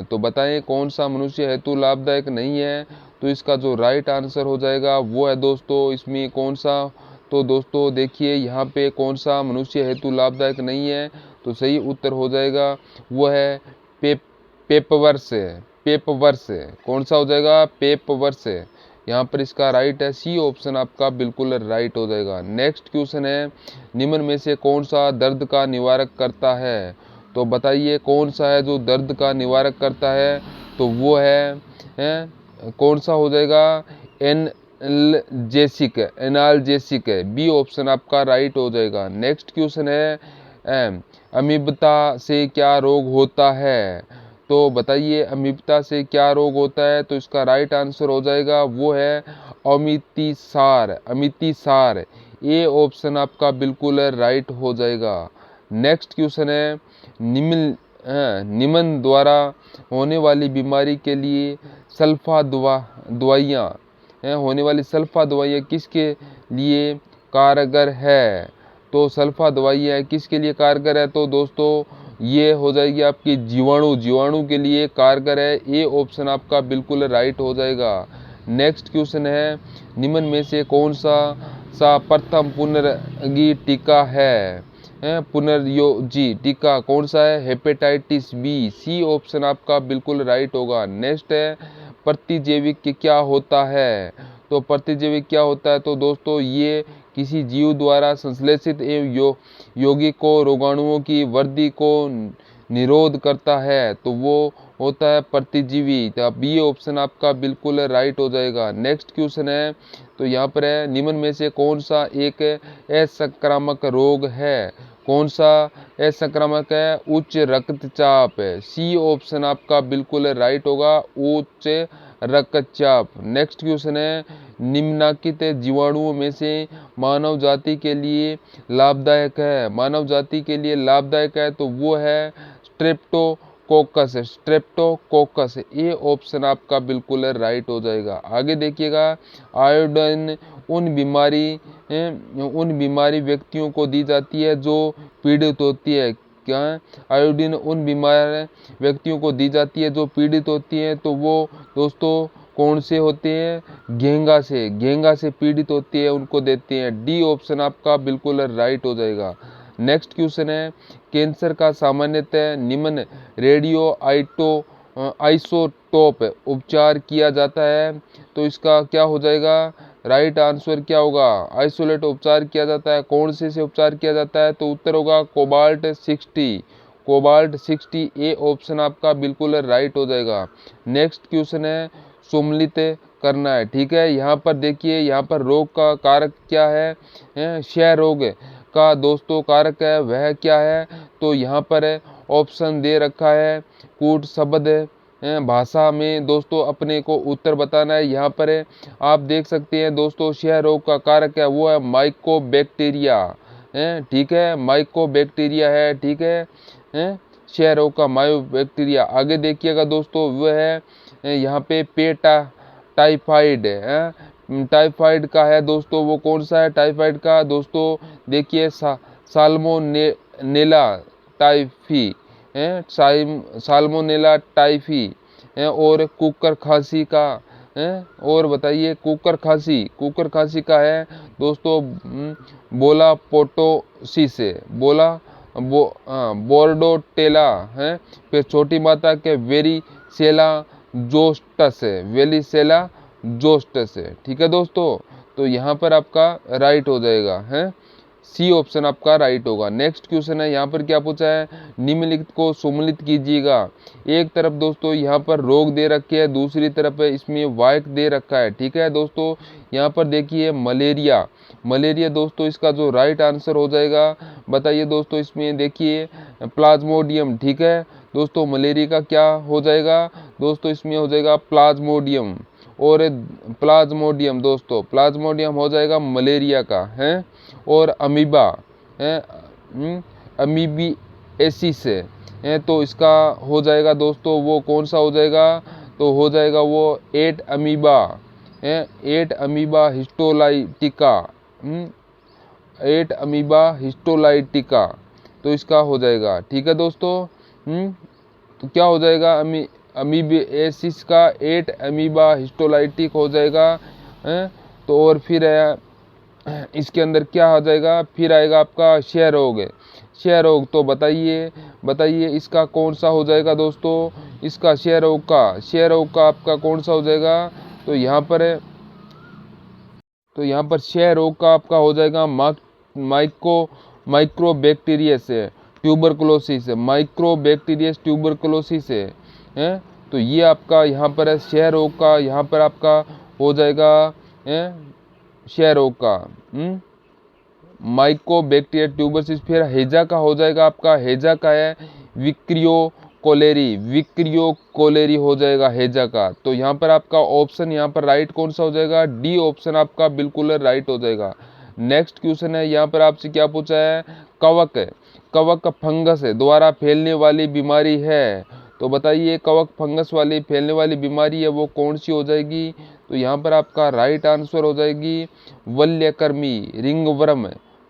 तो बताएं कौन सा मनुष्य हेतु लाभदायक नहीं है? तो इसका जो राइट आंसर हो जाएगा वो है दोस्तों, इसमें कौन सा? तो दोस्तों देखिए, यहाँ पे कौन सा मनुष्य हेतु लाभदायक नहीं है? तो सही उत्तर हो जाएगा, वो है पेपवर्स। कौन सा हो जाएगा? पेपवर्स। यहाँ पर इसका राइट है, सी ऑप्शन आपका बिल्कुल राइट हो जाएगा। नेक्स्ट क्वेश्चन है, निम्न में से कौन सा दर्द का निवारक करता है? तो बताइए कौन सा है जो दर्द का निवारक करता है? तो वो है कौन सा हो जाएगा? एनाल्जेसिक। बी ऑप्शन आपका राइट हो जाएगा। नेक्स्ट क्वेश्चन है, अमीबता से क्या रोग होता है? तो बताइए अमीबता से क्या रोग होता है? तो इसका राइट आंसर हो जाएगा, वो है अमितिसार। ए ऑप्शन आपका बिल्कुल राइट हो जाएगा। नेक्स्ट क्वेश्चन है, निम्न द्वारा होने वाली बीमारी के लिए सल्फा दवाइयाँ किसके लिए कारगर है? तो सल्फा दवाइयाँ किसके लिए कारगर है? तो दोस्तों ये हो जाएगी आपकी जीवाणु के लिए कारगर है। ए ऑप्शन आपका बिल्कुल राइट हो जाएगा। नेक्स्ट क्वेश्चन है, निम्न में से कौन सा प्रथम पुनर्गी टीका है? पुनर्योजी टीका कौन सा है, हेपेटाइटिस बी। सी ऑप्शन आपका बिल्कुल राइट होगा। नेक्स्ट है प्रतिजैविक क्या होता है। तो प्रतिजैविक क्या होता है, तो दोस्तों ये किसी जीव द्वारा संश्लेषित एवं यौगिक रोगाणुओं की वृद्धि को निरोध करता है, तो वो होता है प्रतिजीवी। तो बी ऑप्शन आपका बिल्कुल राइट हो जाएगा। नेक्स्ट क्वेश्चन है, तो यहाँ पर है निम्न में से कौन सा एक असंक्रामक रोग है। कौन सा असंक्रामक है, उच्च रक्तचाप है। सी ऑप्शन आपका बिल्कुल राइट होगा, उच्च रक्तचाप। नेक्स्ट क्वेश्चन है निम्नलिखित जीवाणुओं में से मानव जाति के लिए लाभदायक है। मानव जाति के लिए लाभदायक है तो वो है स्ट्रेप्टोकोकस। स्ट्रेप्टोकोकस ये ऑप्शन आपका बिल्कुल राइट हो जाएगा। आगे देखिएगा आयोडीन उन बीमारी व्यक्तियों को दी जाती है जो पीड़ित होती है। क्या है? आयोडीन उन बीमार व्यक्तियों को दी जाती है जो पीड़ित होती हैं, तो वो दोस्तों कौन से होते हैं, घेंगा से पीड़ित होती है उनको देते हैं। डी ऑप्शन आपका बिल्कुल राइट हो जाएगा। नेक्स्ट क्वेश्चन है कैंसर का सामान्यतः निम्न रेडियो आइसोटोप उपचार किया जाता है, तो इसका क्या हो जाएगा, राइट आंसर क्या होगा, आइसोलेट उपचार किया जाता है। कौन से उपचार किया जाता है, तो उत्तर होगा कोबाल्ट 60। कोबाल्ट 60 ए ऑप्शन आपका बिल्कुल राइट हो जाएगा। नेक्स्ट क्वेश्चन है सम्मिलित करना है। ठीक है, यहाँ पर देखिए, यहाँ पर रोग का कारक क्या है, क्षय रोग का दोस्तों कारक है वह क्या है, तो यहाँ पर ऑप्शन दे रखा है कूट शब्द भाषा में दोस्तों अपने को उत्तर बताना है। यहाँ पर आप देख सकते हैं दोस्तों क्षय रोग का कारक है वो है माइकोबैक्टीरिया। ठीक है, माइकोबैक्टीरिया है। ठीक है, क्षय रोग का माइकोबैक्टीरिया। आगे देखिएगा दोस्तों वह है यहाँ पे पेटा टाइफाइड टाइफाइड का है दोस्तों, वो कौन सा है टाइफाइड का दोस्तों, देखिए साल्मोनेला टाइफी साल्मोनेला टाइफी और कुकर खांसी का और बताइए कुकर खांसी का है दोस्तों बोला पोटोसिस बोर्डोटेला है। फिर छोटी माता के वेलिसेला जोस्टस है। ठीक है दोस्तों, तो यहाँ पर आपका राइट हो जाएगा है, सी ऑप्शन आपका राइट होगा। नेक्स्ट क्वेश्चन है, यहाँ पर क्या पूछा है, निम्नलिखित को सम्मिलित कीजिएगा। एक तरफ दोस्तों यहाँ पर रोग दे रखे है, दूसरी तरफ इसमें वायक दे रखा है। ठीक है दोस्तों, यहाँ पर देखिए मलेरिया दोस्तों इसका जो राइट आंसर हो जाएगा, बताइए दोस्तों इसमें देखिए प्लाज्मोडियम। ठीक है दोस्तों, मलेरिया का क्या हो जाएगा दोस्तों, इसमें हो जाएगा प्लाज्मोडियम और प्लाज्मोडियम हो जाएगा मलेरिया का है। और अमीबा है अमीबिएसिस है, तो इसका हो जाएगा दोस्तों वो कौन सा हो जाएगा, तो हो जाएगा वो 8 अमीबा हिस्टोलाइटिका 8 अमीबा हिस्टोलाइटिका, तो इसका हो जाएगा। ठीक है दोस्तों, तो क्या हो जाएगा अमीबिएसिस का 8 अमीबा हिस्टोलाइटिक हो जाएगा। तो और फिर इसके अंदर क्या आ जाएगा, फिर आएगा आपका क्षय रोग। तो बताइए इसका कौन सा हो जाएगा दोस्तों, इसका क्षय रोग का आपका कौन सा हो जाएगा, तो यहाँ पर क्षय रोग का आपका हो जाएगा माइक्रोबैक्टीरियस ट्यूबरकुलोसिस है। तो ये आपका यहाँ पर है क्षय रोग का, यहाँ पर आपका हो जाएगा क्षय रोग का माइकोबैक्टीरिया ट्यूबरकुलोसिस। फिर हेजा का हो जाएगा आपका, हेजा का है विक्रियो कोलेरी हो जाएगा हेजा का। तो यहाँ पर आपका ऑप्शन यहाँ पर राइट कौन सा हो जाएगा, डी ऑप्शन आपका बिल्कुल राइट हो जाएगा। नेक्स्ट क्वेश्चन है, यहाँ पर आपसे क्या पूछा है, कवक फंगस द्वारा फैलने वाली बीमारी है, तो बताइए कवक फंगस वाली फैलने वाली बीमारी है वो कौन सी हो जाएगी, तो यहाँ पर आपका राइट आंसर हो जाएगी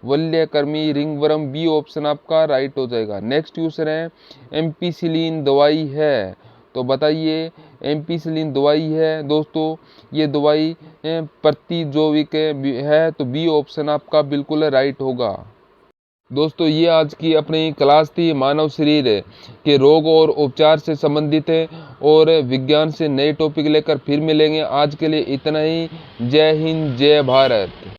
वल्यकर्मी रिंगवर्म बी ऑप्शन आपका राइट हो जाएगा। नेक्स्ट क्वेश्चन है एम्पिसिलिन दवाई है, तो बताइए एम्पिसिलिन दवाई है दोस्तों, ये दवाई प्रतिजैविक है, तो बी ऑप्शन आपका बिल्कुल राइट होगा। दोस्तों ये आज की अपनी क्लास थी, मानव शरीर के रोग और उपचार से संबंधित है, और विज्ञान से नए टॉपिक लेकर फिर मिलेंगे। आज के लिए इतना ही। जय हिंद, जय भारत।